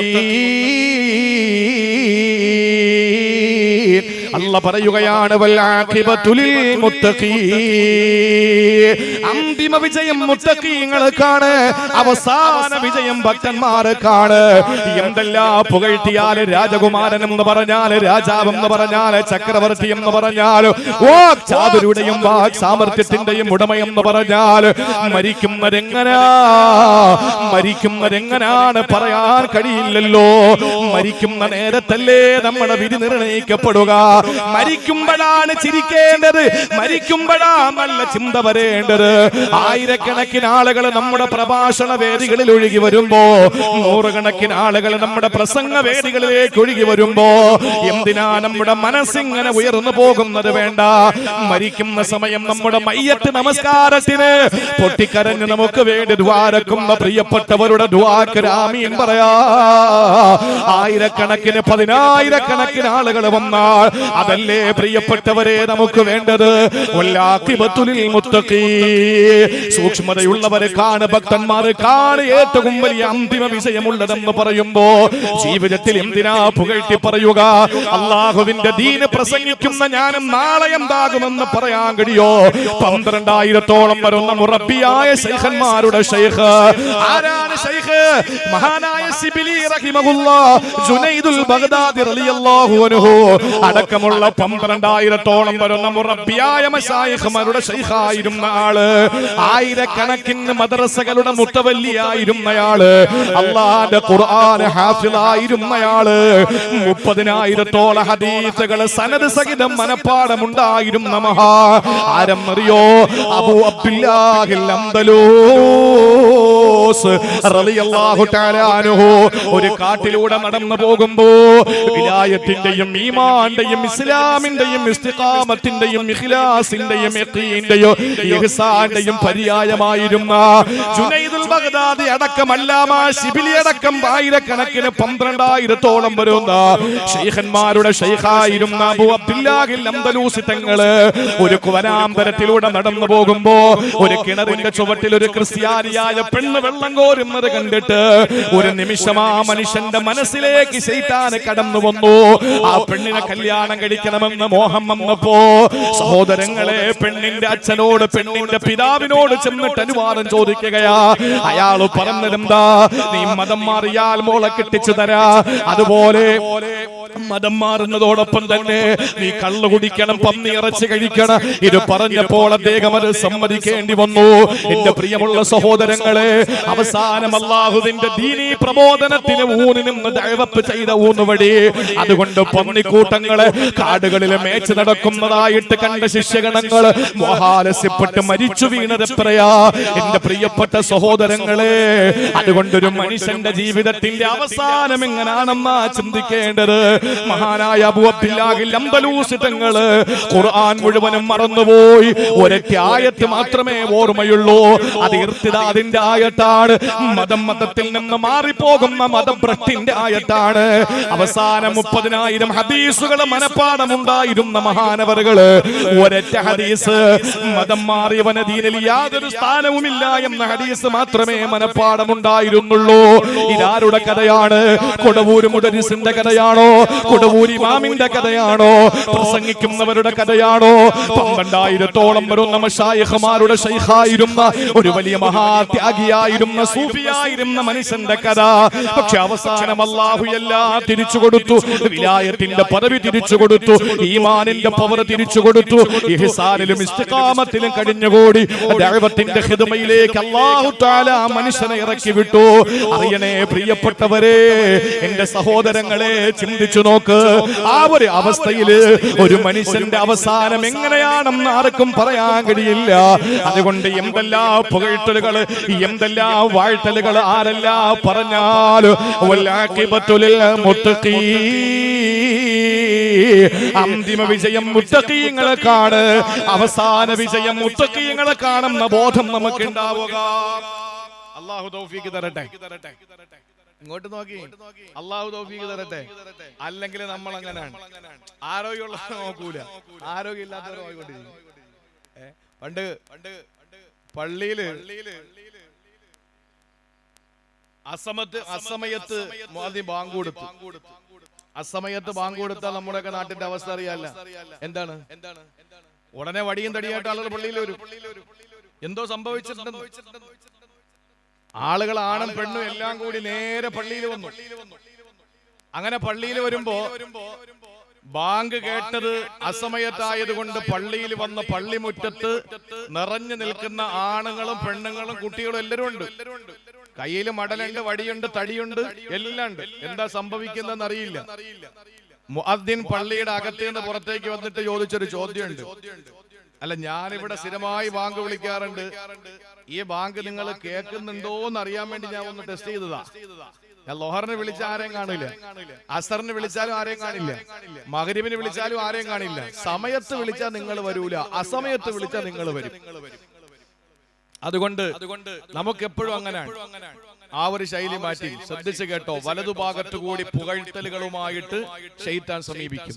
അല്ലാഹ് പറയുകയാണ്, വൽ ആഖിബത്തു ലിൽ മുത്തഖീൻ. അന്തിമ വിജയം മുത്തഖീങ്ങൾക്കാണ്, അവസാന വിജയം ഭക്തന്മാർക്കാണ്. എന്തെല്ലാം പുകഴ്ത്തിയാൽ രാജകുമാരൻ എന്ന് പറഞ്ഞാൽ, രാജാവ് എന്ന് പറഞ്ഞാൽ, ചക്രവർത്തി എന്ന് പറഞ്ഞാൽ, വാക് ചാതുരുടെയും വാക് സാമർത്ഥ്യത്തിന്റെയും ഉടമയെന്ന് പറഞ്ഞാൽ, മരിക്കുന്നതെങ്ങനാണ് പറയാൻ കഴിയില്ലല്ലോ. മരിക്കുന്ന നേരത്തല്ലേ നമ്മുടെ വിധി നിർണയിക്കപ്പെടുക. മരിക്കുമ്പോഴാണ് ചിരിക്കേണ്ടത്, മരിക്കുമ്പോഴാണ് നല്ല ചിന്ത വരേണ്ടത്. ആയിരക്കണക്കിന് ആളുകൾ നമ്മുടെ പ്രഭാഷണ വേദികളിൽ ഒഴുകി വരുമ്പോ, നൂറുകണക്കിന് ആളുകൾ നമ്മുടെ പ്രസംഗ വേദികളിലേക്ക് ഒഴുകി വരുമ്പോ, എന്തിനാ നമ്മുടെ മനസ്സിങ്ങനെ ഉയർന്നു പോകുന്നത്? വേണ്ട. മരിക്കുന്ന സമയം നമ്മുടെ മയ്യത്ത് നമസ്കാരത്തിന് പൊട്ടിക്കരഞ്ഞ് നമുക്ക് വേണ്ടി ദ്വാരക്കുന്ന പ്രിയപ്പെട്ടവരുടെ ദ്വാക്ക് ആമീൻ പറയാ. ആയിരക്കണക്കിന് പതിനായിരക്കണക്കിന് ആളുകൾ വന്നാൽ അതല്ലേ പ്രിയപ്പെട്ടവരെ നമുക്ക് വേണ്ടത്? സൂക്ഷ്മതയുള്ളവരെ കാണ്, ഭക്തന്മാരെ കാണ് ഏറ്റവും വലിയ അന്തിമ വിജയമുള്ളതെന്ന് പറയുമ്പോ ജീവിതത്തിൽ എന്തിനാ പുകഴ്ത്തി പറയുക? അള്ളാഹുവിന്റെ ദീന് പ്രസംഗിക്കുന്ന ഞാനും നാളെ എന്താകുമെന്ന് പറയാൻ കഴിയോ? 12,000-ഓളം വരുന്ന മുറബിയായ ശൈഖന്മാരുടെ ശൈഖ് ആരാണ്? ശൈഖ് മഹാനായ ശിബിലി റഹിമഹുല്ലാഹ്, ജുനൈദുൽ ബഗ്ദാദി റളിയല്ലാഹു അൻഹു അടക്കമുള്ള 12,000-ഓളം വരുന്ന മുറബിയായ മശായിഖുമാരുടെ ശൈഖായിരുന്ന ആള്, ആയിരക്കണക്കിന് മദ്രസകളുടെ മുത്തവല്ലിയായിരുന്നയാള്, അല്ലാഹുവിന്റെ ഖുർആൻ ഹാഫിളായിരുന്നയാള്, 30,000-ഓളം ഹദീസുകൾ സനദ് സഹിതം മനപ്പാഠമുണ്ടായിരുന്ന മഹാ ആരെന്നറിയോ? അബൂ അബ്ദുല്ലാഹിൽ അൻദലൂസ് റളിയല്ലാഹു തആല അൻഹു ഒരു കാട്ടിലൂടെ നടന്നു പോകുമ്പോ വിലായത്തിന്റെയും ഈമാന്റെയും ഇസ്ലാമിന്റെയും ഇസ്തിഖാമത്തിന്റെയും ഇഖ്ലാസിന്റെയും യഖീന്റെയും ഇഹ്സാന്റെയും പര്യായമായിരുന്ന ജുനൈദുൽ ബഗ്ദാദി അടക്കം അല്ലാമ ശിബിലി അടക്കം ആയിരക്കണക്കിന് 12,000-ഓളം വരുന്ന ശൈഖന്മാരുടെ ശൈഖായിരുന്ന അബൂ അബ്ദുല്ലാഹിൽ അൻദലൂസി തങ്ങള് ഒരു വനാന്തരത്തിലൂടെ നടന്നു പോകുമ്പോ ഒരു കിണറിന്റെ ചുവട്ടിൽ ഒരു ക്രിസ്ത്യാനിയായ പെണ്ണ് വെള്ളം കോരുന്നത് കണ്ടിട്ട് ഒരു നിമിഷം ആ മനുഷ്യന്റെ മനസ്സിലേക്ക് ശൈത്താൻ കടന്നു വന്നു. ആ പെണ്ണിനെ കല്യാണം കഴിക്കണമെന്ന് മോഹം വന്നപ്പോ സഹോദരങ്ങളെ, പെണ്ണിന്റെ അച്ഛനോട്, പെണ്ണിന്റെ പിതാവിനോട് ചെന്നിട്ട് അനുവാദം ചോദിക്കുകയാ. അയാള് പറഞ്ഞതെന്താ? നീ മതം മാറിയാൽ മോളെ കെട്ടിച്ചു തരാ, അതുപോലെ മതം മാറുന്നതോടൊപ്പം തന്നെ നീ കള്ളു കുടിക്കണം, പന്നി ഇറച്ചി കഴിക്കണം. ഇത് പറഞ്ഞപ്പോൾ അദ്ദേഹം അത് സമ്മതിക്കേണ്ടി വന്നു. എന്റെ പ്രിയമുള്ള സഹോദരങ്ങളെ, അവസാനം അല്ലാഹുവിന്റെ ദീനീ പ്രബോധനത്തിന് ഊന്നിന് ദഅവത്ത് ചെയ്ത ഊന്നുവടി. അതുകൊണ്ട് പന്നിക്കൂട്ടങ്ങളെ കാടുകളിൽ മേച്ച് നടക്കുന്നതായിട്ട് കണ്ട ശിഷ്യഗണങ്ങൾ മോഹാലസ്യപ്പെട്ട് മരിച്ചു മരിച്ചു വീണത് എത്രയാ എന്റെ പ്രിയപ്പെട്ട സഹോദരങ്ങളെ. അതുകൊണ്ടൊരു മനുഷ്യന്റെ ജീവിതത്തിന്റെ അവസാനം എങ്ങനെയാണെന്നാ ചിന്തിക്കേണ്ടത്. മഹാനായ അബൂ അബ്ദുല്ലാഹിൽ അംബലൂസി തങ്ങള് ഖുർആൻ മുഴുവനും മറന്നുപോയി. ഒരൊറ്റ ആയത്ത് മാത്രമേ ഓർമ്മയുള്ളൂ. അത് ഇർത്തിദാദിന്റെ ആയത്താണ്. മതത്തിൽ നിന്ന് മാറിപ്പോകുന്ന മതഭ്രഷ്ടിന്റെ ആയത്താണ്. അവസാനം 30,000 ഹദീസുകൾ മനപ്പാഠമുണ്ടായിരുന്ന മഹാനവറുകള് ഒരൊറ്റ ഹദീസ്, മതം മാറിയവന് ദീനിൽ യാതൊരു സ്ഥാനവുമില്ല എന്ന ഹദീസ് മാത്രമേ മനപ്പാഠമുണ്ടായിരുന്നുള്ളൂ. ഇതാരുടെ കഥയാണ്? കൊടവൂർ മുദരിസിന്റെ കഥയാണോ? കൊടവൂർ ഇമാമിന്റെ കഥയാണോ? പ്രസംഗിക്കുന്നവരുടെ കഥയാണോ? 12,000-ഓളം വരുന്ന മശായിഖുമാരുടെ ശൈഖായിരുന്ന ഒരു വലിയ മഹാത്യാഗിയായിരുന്ന സൂഫിയായിരുന്ന മനുഷ്യന്റെ കഥ. പക്ഷെ അവസാനം അല്ലാഹു എല്ലാം തിരിച്ചു കൊടുത്തു. വിലായത്തിന്റെ പദവി തിരിച്ചു കൊടുത്തു. ഈമാനിന്റെ പവർ തിരിച്ചു കൊടുത്തു. ഇഹ്സാനിലും ഇസ്തിഖാമത്തിലും കഴിഞ്ഞുകൂടി ദഅവത്തിന്റെ ഖിദ്മയിലേക്ക് അല്ലാഹു തആല മനുഷ്യനെ ഇറക്കി വിട്ടു. അറിയണേ പ്രിയപ്പെട്ടവരെ, എന്റെ സഹോദരങ്ങളെ, ചിന്തിച്ചു നോക്ക്. ആ ഒരു അവസ്ഥയില് ഒരു മനുഷ്യന്റെ അവസാനം എങ്ങനെയാണെന്ന് ആർക്കും പറയാൻ കഴിയില്ല. അതുകൊണ്ട് എന്തെല്ലാം പുകഴ്ത്തലുകൾ, എന്തെല്ലാം വാഴ്ത്തലുകൾ ആരെല്ലാം പറഞ്ഞാലും അന്തിമ വിജയം മുത്തഖീങ്ങളെക്കാണ്. അവസാന വിജയം മുത്തഖീങ്ങളെക്കാണെന്ന ബോധം നമുക്ക് ഉണ്ടാവുക. അല്ലാഹു തൗഫീഖ് തരട്ടെ. ഇങ്ങോട്ട് നോക്കി, അല്ലാഹു തൗഫീഖ് തരട്ടെ. അല്ലെങ്കിൽ നമ്മൾ അങ്ങനെയാണ്, ആരോഗ്യമുള്ള നോക്കൂല, ആരോഗ്യമില്ലാത്തവർ നോക്കിക്കൊണ്ടിരിക്കും. പണ്ട് പള്ളിയില് അസമയത്ത് ബാങ്ക് കൊടുത്തു. അസമയത്ത് ബാങ്ക് കൊടുത്താൽ നമ്മുടെയൊക്കെ നാട്ടിന്റെ അവസ്ഥ അറിയാല്ല. എന്താണ്? ഉടനെ വടിയും തടിയായിട്ട് ആളുകൾ പള്ളിയിൽ വരും. എന്തോ സംഭവിച്ചിട്ടുണ്ടെന്ന്. ആളുകൾ ആണും പെണ്ണും എല്ലാം കൂടി നേരെ പള്ളിയിൽ വന്നു. അങ്ങനെ പള്ളിയിൽ വരുമ്പോ ബാങ്ക് കേട്ടത് അസമയത്തായത് കൊണ്ട് പള്ളിയിൽ വന്ന പള്ളിമുറ്റത്ത് നിറഞ്ഞു നിൽക്കുന്ന ആണുങ്ങളും പെണ്ണുങ്ങളും കുട്ടികളും എല്ലാവരും ഉണ്ട്. കയ്യിൽ മടലുണ്ട്, വടിയുണ്ട്, തടിയുണ്ട്, എല്ലാം ഉണ്ട്. എന്താ സംഭവിക്കുന്നതെന്ന് അറിയില്ല. മുഅദ്ദിൻ പള്ളിയുടെ അകത്ത് നിന്ന് പുറത്തേക്ക് വന്നിട്ട് ചോദിച്ചൊരു ചോദ്യമുണ്ട്. അല്ല, ഞാനിവിടെ സ്ഥിരമായി ബാങ്ക് വിളിക്കാറുണ്ട്, ഈ ബാങ്ക് നിങ്ങൾ കേൾക്കുന്നുണ്ടോ എന്ന് അറിയാൻ വേണ്ടി ഞാൻ ഒന്ന് ടെസ്റ്റ് ചെയ്തതാ. ഞാൻ ലോഹറിന് വിളിച്ച ആരെയും കാണില്ല, അസറിന് വിളിച്ചാലും ആരെയും കാണില്ല, മഗ്രിബിന് വിളിച്ചാലും ആരെയും കാണില്ല. സമയത്ത് വിളിച്ചാൽ നിങ്ങൾ വരൂല, അസമയത്ത് വിളിച്ചാൽ നിങ്ങൾ വരും. അതുകൊണ്ട് നമുക്ക് എപ്പോഴും അങ്ങനെയാണ്. ആ ഒരു ശൈലി മാറ്റി ശ്രദ്ധിച്ചു കേട്ടോ. വലതുഭാഗത്തു കൂടി പുകഴ്ത്തലുകളുമായിട്ട് ശൈത്താൻ സമീപിക്കും.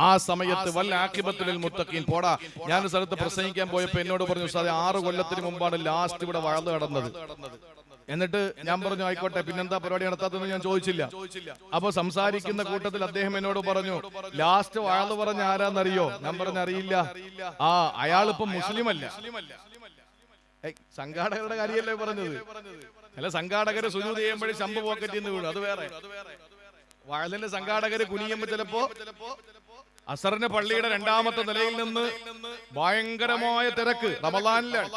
ആ സമയത്ത് വൽ ആഖിബത്തുൽ മുത്തഖീൻ. പോടാ, ഞാൻ ഒരു സ്ഥലത്ത് പ്രസംഗിക്കാൻ പോയപ്പോ എന്നോട് പറഞ്ഞു, ഉസ്താദേ 6 കൊല്ലത്തിന് മുമ്പാണ് ലാസ്റ്റ് ഇവിടെ വഴന്ന് കടന്നത്. എന്നിട്ട് ഞാൻ പറഞ്ഞു, ആയിക്കോട്ടെ, പിന്നെന്താ പരിപാടി നടത്താത്തെന്ന് ഞാൻ ചോദിച്ചില്ല. അപ്പൊ സംസാരിക്കുന്ന കൂട്ടത്തിൽ അദ്ദേഹം എന്നോട് പറഞ്ഞു, ലാസ്റ്റ് വഴന്ന് പറഞ്ഞ ആരാന്നറിയോ? ഞാൻ പറഞ്ഞു, അറിയില്ല. ആ, അയാളിപ്പോ മുസ്ലിം അല്ല. സംഘാടകരുടെ കാര്യമല്ലേ പറഞ്ഞത്? അല്ല, സംഘാടകര് സുജൂദ് ചെയ്യുമ്പോഴേ ശമ്പ് പോക്കറ്റിൽ നിന്ന് വീണു, അത് വേറെ. വഴലിന്റെ സംഘാടകര് കുനിയുമ്പോ ചിലപ്പോ അസറിന് പള്ളിയുടെ 2ാമത്തെ നിലയിൽ നിന്ന് ഭയങ്കരമായ തിരക്ക് റമളാനിലാണ്.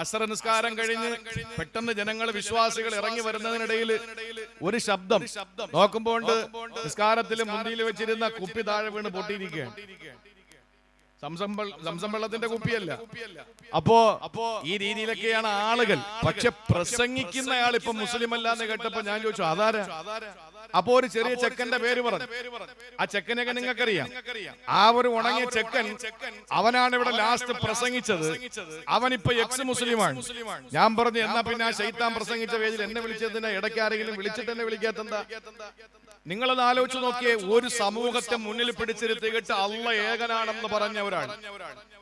അസർ നിസ്കാരം കഴിഞ്ഞ് പെട്ടെന്ന് ജനങ്ങൾ, വിശ്വാസികൾ ഇറങ്ങി വരുന്നതിനിടയിൽ ഒരു ശബ്ദം നോക്കുമ്പോൾ നിസ്കാരത്തിൽ മുന്തിയിൽ വെച്ചിരുന്ന കുപ്പി താഴെ വീണ് പൊട്ടിയിരിക്കുകയാണ്. സംസം വെള്ളത്തിന്റെ കുപ്പിയല്ല. അപ്പോ ഈ രീതിയിലൊക്കെയാണ് ആളുകൾ. പക്ഷെ പ്രസംഗിക്കുന്നയാൾ ഇപ്പൊ മുസ്ലിം അല്ല എന്ന് കേട്ടപ്പോ ഞാൻ ചോദിച്ചു, അതാരാ? അപ്പോ ഒരു ചെറിയ ചെക്കന്റെ പേര് പറഞ്ഞു. ആ ചെക്കനൊക്കെ നിങ്ങൾക്കറിയാം. ആ ഒരു ഉണങ്ങിയ ചെക്കൻ, അവനാണ് ഇവിടെ ലാസ്റ്റ് പ്രസംഗിച്ചത്. അവനിപ്പോ എക്സ് മുസ്ലിമാണ്. ഞാൻ പറഞ്ഞു, എന്നാ പിന്നെ ആ ശൈത്താൻ പ്രസംഗിച്ച പേജിൽ എന്നെ വിളിച്ചതിന് ഇടയ്ക്ക് ആരെങ്കിലും വിളിച്ചിട്ട് എന്നെ വിളിക്കാത്തെന്താ? നിങ്ങളത് ആലോചിച്ച് നോക്കിയേ. ഒരു സമൂഹത്തെ മുന്നിൽ പിടിച്ചിരുത്തിയിട്ട് അള്ള ഏകനാണെന്ന് പറഞ്ഞവരാണ്.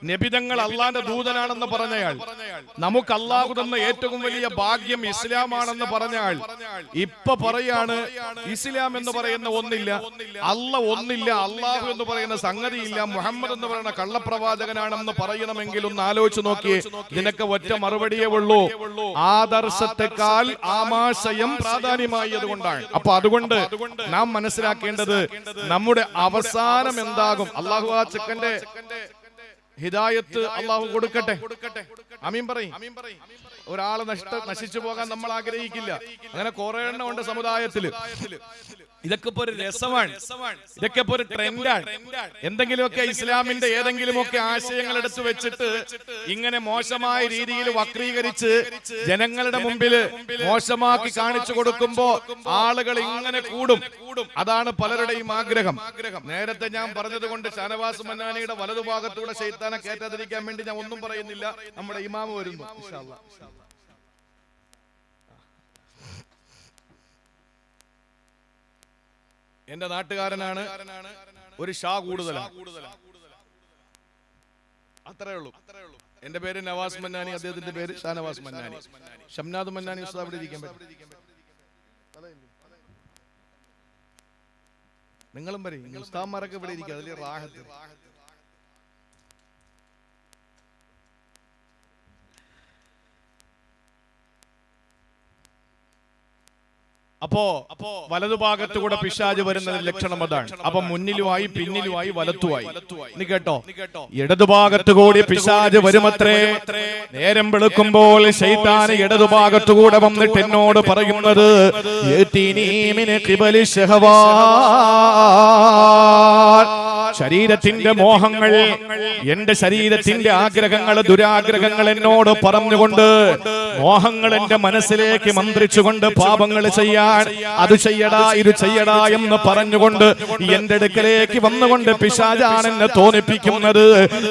നബിതങ്ങൾ അള്ളാന്റെ ദൂതനാണെന്ന് പറഞ്ഞയാൾ, നമുക്ക് അള്ളാഹു തന്ന ഏറ്റവും വലിയ ഭാഗ്യം ഇസ്ലാമാണെന്ന് പറഞ്ഞയാൾ ഇപ്പൊ പറയാണ് ഇസ്ലാം എന്ന് പറയുന്ന ഒന്നില്ല, അള്ള ഒന്നില്ല, അള്ളാഹു എന്ന് പറയുന്ന സംഗതിയില്ല, മുഹമ്മദ് എന്ന് പറയുന്ന കള്ളപ്രവാചകനാണെന്ന് പറയണമെങ്കിൽ ഒന്ന് ആലോചിച്ച് നോക്കിയേ. ഇതിനൊക്കെ ഒറ്റ മറുപടിയേ ഉള്ളൂ, ആദർശത്തെക്കാൾ ആമാശയം പ്രാധാന്യമായത് കൊണ്ടാണ്. അപ്പൊ അതുകൊണ്ട് നാം മനസ്സിലാക്കേണ്ടത് നമ്മുടെ അവസാനം എന്താകും. അള്ളാഹു ആ ചെക്കന്റെ ഹിദായത്ത് അള്ളാഹു കൊടുക്കട്ടെ. ആമീൻ പറയും. ഒരാള് നശിച്ചു പോകാൻ നമ്മൾ ആഗ്രഹിക്കില്ല. അങ്ങനെ കുറെ എണ്ണം ഉണ്ട് സമുദായത്തില്. ഇതൊക്കെ ഇപ്പൊ ഒരു രസമാണ്, ഇതൊക്കെ ഇപ്പൊ ഒരു ട്രെൻഡാണ്. എന്തെങ്കിലുമൊക്കെ ഇസ്ലാമിന്റെ ഏതെങ്കിലുമൊക്കെ ആശയങ്ങൾ എടുത്തു വെച്ചിട്ട് ഇങ്ങനെ മോശമായ രീതിയിൽ വക്രീകരിച്ച് ജനങ്ങളുടെ മുമ്പിൽ മോശമാക്കി കാണിച്ചു കൊടുക്കുമ്പോ ആളുകൾ ഇങ്ങനെ കൂടും. അതാണ് പലരുടെയും ആഗ്രഹം. നേരത്തെ ഞാൻ പറഞ്ഞത് കൊണ്ട് ഷാനവാസ് മന്നാനിയുടെ വലതുഭാഗത്തൂടെ ശൈത്താനെ കയറ്റാതിരിക്കാൻ വേണ്ടി ഞാൻ ഒന്നും പറയുന്നില്ല. നമ്മുടെ ഇമാമ് വരുന്നു ഇൻഷാ അല്ലാഹ്. എന്റെ നാട്ടുകാരനാണ്, ഒരു ഷാ കൂടുതലാണ്, അത്രേ ഉള്ളൂ. എന്റെ പേര് നവാസ് മന്നാനി, അദ്ദേഹത്തിന്റെ പേര് ഷാനവാസ് മന്നാനി. ഷംനാദ് മന്നാനി ഉസ്താദ് അവിടെ ഇരിക്കാൻ പറ്റും. നിങ്ങളും പറയും, ഉസ്താദ്മാരൊക്കെ ഇവിടെ ഇരിക്കുക, അതിൽ റാഹത്ത്. അപ്പോ വലതുഭാഗത്തുകൂടെ പിശാച് വരുന്നതിന്റെ ലക്ഷണം അതാണ്. അപ്പൊ മുന്നിലുമായി പിന്നിലുമായി വലത്തുമായി. നീ കേട്ടോ, ഇടതുഭാഗത്തുകൂടി പിശാച് വരുമത്രേ. നേരം വെളുക്കുമ്പോൾ ശൈത്താന് ഇടതുഭാഗത്തുകൂടെ വന്നിട്ട് എന്നോട് പറയുന്നത്, ശരീരത്തിന്റെ മോഹങ്ങൾ, എന്റെ ശരീരത്തിന്റെ ആഗ്രഹങ്ങൾ, ദുരാഗ്രഹങ്ങൾ എന്നോട് പറഞ്ഞുകൊണ്ട്, മോഹങ്ങൾ എന്റെ മനസ്സിലേക്ക് മന്ത്രിച്ചുകൊണ്ട് പാപങ്ങൾ ചെയ്യാൻ, അത് ചെയ്യടാ ഇത് ചെയ്യടാ എന്ന് പറഞ്ഞുകൊണ്ട് എന്റെ അടുക്കലേക്ക് വന്നുകൊണ്ട് പിശാചാണ് എന്നെ തോന്നിപ്പിക്കുന്നത്.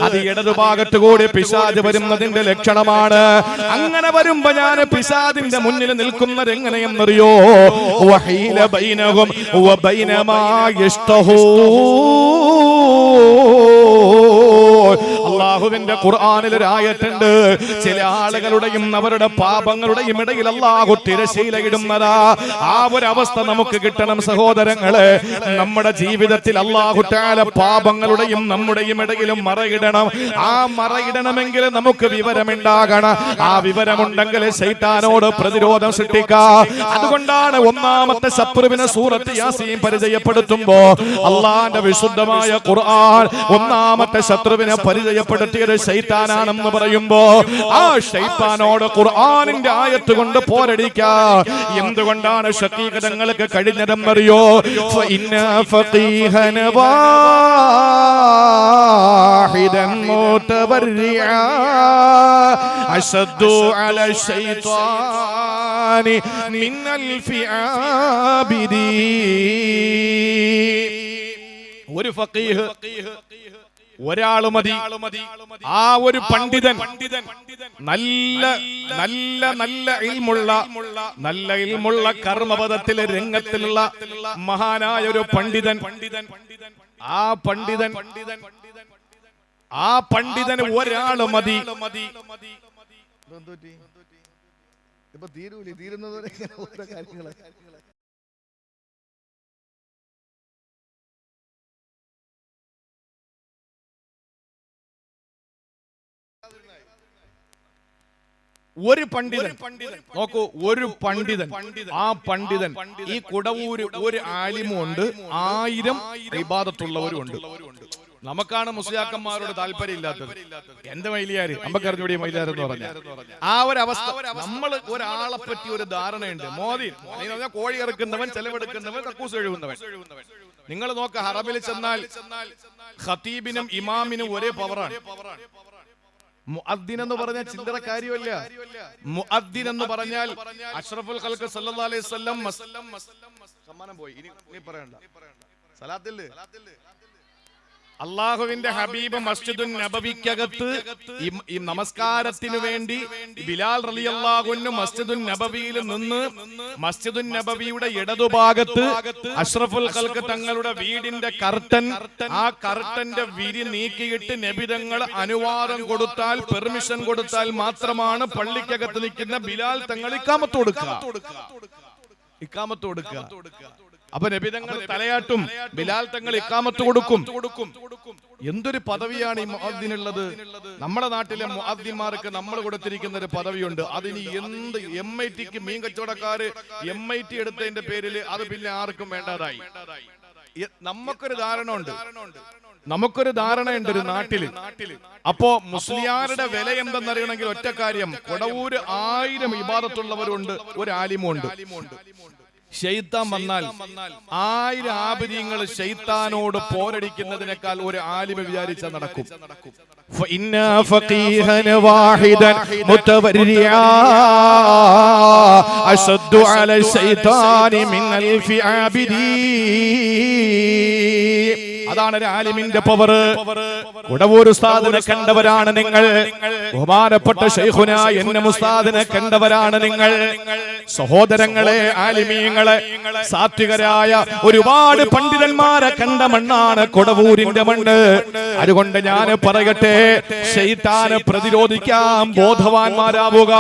അത് ഇടതുഭാഗത്ത് കൂടി പിശാച് വരുന്നതിന്റെ ലക്ഷണമാണ്. അങ്ങനെ വരുമ്പോ ഞാൻ പിശാചിന്റെ മുന്നിൽ നിൽക്കുന്നത് എങ്ങനെയെന്നറിയോ? വഹീല ബൈനഹും വബൈന മാ യഷ്തഹൂ. അല്ലാഹുവിന്റെ ഖുർആനിൽ ഒരു ആയത്തുണ്ട്, ചില ആളുകളുടെയും അവരുടെ പാപങ്ങളുടെയും ഇടയിൽ അല്ലാഹു തിരശീല ഇടുന്നതാ. ആ ഒരു അവസ്ഥ നമുക്ക് കിട്ടണം സഹോദരങ്ങളെ. നമ്മുടെ ജീവിതത്തിൽ അല്ലാഹു തആല പാപങ്ങളുടെയും നമ്മുടെയും ഇടയിലും മറയിടണം. ആ മറയിടണമെങ്കിൽ നമുക്ക് വിവരമുണ്ടാകണം. ആ വിവരമുണ്ടെങ്കിൽ ശൈത്താനോട് പ്രതിരോധം സൃഷ്ടിക്കാം. അതുകൊണ്ടാണ് ഒന്നാമത്തെ ശത്രുവിനെ സൂറത്ത് യാസീൻ പരിചയപ്പെടുത്തുമ്പോ അല്ലാഹുവിന്റെ വിശുദ്ധമായ ഖുർആൻ ഒന്നാമത്തെ ശത്രുവിനെ പരിചയപ്പെടുത്തിയത് ശൈത്താനാണെന്ന് പറയുമ്പോ ആ ശൈത്താനോട് ഖുർആനിന്റെ ആയത്ത് കൊണ്ട് പോരടിക്കാം. എന്തുകൊണ്ടാണ് ശഖീഖതങ്ങൾക്ക് കഴിഞ്ഞതെന്നറിയോ? ഫഇന്ന ഫഖീഹൻ വാഹിദൻ മുതവറിഅ അശദ്ദു അല ശൈത്താനി മിനൽ ഫിആബിദി. ഒരു ഫഖീഹ്, ഒരാൾ മതി. ആ ഒരു പണ്ഡിതൻ, നല്ല നല്ല നല്ല ഇൽമുള്ള കർമ്മപദത്തിലെ രംഗത്തിലുള്ള മഹാനായ ഒരു പണ്ഡിതൻ. ആ പണ്ഡിതന് ഒരാൾ മതി. ഇപ്പൊ തീരൂലേ, തീരുന്നത് കാര്യങ്ങള്. ഒരു പണ്ഡിതൻ നോക്കൂ, ഒരു പണ്ഡിതൻ. ആ പണ്ഡിതൻ, ഈ കുടവൂര് ഒരു ആലിമുണ്ട്, 1000 ഇബാദത്തുള്ളവരും ഉണ്ട്. നമുക്കാണ് മുസ്ലിയാക്കന്മാരോട് താല്പര്യം ഇല്ലാത്തത്. എന്റെ മൈലിയാര് അമ്പക്കറിഞ്ഞൂടി മൈലിയാരെന്ന് പറഞ്ഞ ആ ഒരു അവസ്ഥ. നമ്മൾ ഒരാളെ പറ്റി ഒരു ധാരണയുണ്ട്. മോദി കോഴി ഇറക്കുന്നവൻ, ചെലവെടുക്കുന്നവൻ, കക്കൂസ് എഴുതുന്നവൻ. നിങ്ങൾ നോക്ക, ഹറമിൽ ചെന്നാൽ ഖതീബിനും ഇമാമിനും ഒരേ പവറാണ്. മുഅദ്ദിൻ എന്ന് പറഞ്ഞാൽ ചില്ലറ കാര്യമല്ല. മുഅദ്ദിൻ എന്ന് പറഞ്ഞാൽ അഷ്റഫുൽ ഖൽഖ് സല്ലല്ലാഹു അലൈഹി വസല്ലം സമ്മാനം പോയി, ഇനി പറയണ്ട. സലാത്തില്ലേ, അള്ളാഹുവിന്റെ ഹബീബ് മസ്ജിദുൻ നബവിക്കകത്ത് ഈ നമസ്കാരത്തിന് വേണ്ടി ബിലാൽ റളിയല്ലാഹു അൻഹു മസ്ജിദുൻ നബവിയിൽ നിന്ന് മസ്ജിദുൻ നബവിയുടെ ഇടതുഭാഗത്ത് അഷ്റഫുൽ ഖൽഖ് തങ്ങളുടെ വീടിന്റെ കർട്ടൻ, ആ കർട്ടന്റെ വിരി നീക്കിയിട്ട് നബി തങ്ങൾ അനുവാദം കൊടുത്താൽ, പെർമിഷൻ കൊടുത്താൽ മാത്രമാണ് പള്ളിക്കകത്ത് നിൽക്കുന്ന ബിലാൽ തങ്ങൾ ഇഖാമത്ത് കൊടുക്കുക. അപ്പൊ നബി തങ്ങൾ തലയാട്ടും, ബിലാൽ തങ്ങൾ ഇഖാമത്ത് കൊടുക്കും. എന്തൊരു പദവിയാണ് ഈ മുഅദ്ദിനുള്ളത്. നമ്മുടെ നാട്ടിലെ മുഅദ്ദിന്മാർക്ക് നമ്മൾ കൊടുത്തിരിക്കുന്ന ഒരു പദവിയുണ്ട്. അതിന് എന്ത് MITക്ക് മീൻ കച്ചവടക്കാര് MIT എടുത്തതിന്റെ പേരിൽ അത് പിന്നെ ആർക്കും വേണ്ടതായി. നമുക്കൊരു ധാരണയുണ്ട് ഒരു നാട്ടില്. അപ്പോ മുസ്ലിയാരുടെ വില എന്തെന്നറിയണമെങ്കിൽ ഒറ്റ കാര്യം, കൊടവൂര് 1000 ഇബാദത്തുള്ളവരുണ്ട്, ഒരു ആലിമുണ്ട്. ശൈത്താൻ വന്നാൽ 1000 ആബിദീങ്ങൾ ശൈത്താനോട് പോരടിക്കുന്നതിനേക്കാൾ ഒരു ആലിമ വിചാരിച്ച നടക്കും. فإن فقيها واحدا متورعا أشد على الشيطان من 1000 عابدين. അതാണ് ഒരു ആലിമിന്റെ പവർ. കുടവൂർ ഉസ്താദിനെ കണ്ടവരാണ് നിങ്ങൾ. ബഹുമാനപ്പെട്ട ശൈഖുന എന്നെ ഉസ്താദിനെ കണ്ടവരാണ് നിങ്ങൾ. സഹോദരങ്ങളെ, ആലിമീങ്ങളെ, സാത്വികരായ ഒരുപാട് പണ്ഡിതന്മാരെ കണ്ട മണ്ണാണ് കൊടവൂരിന്റെ മണ്ണ്. അതുകൊണ്ട് ഞാൻ പറയട്ടെ, ശൈത്താനെ പ്രതിരോധിക്കാൻ ബോധവാന്മാരാവുക.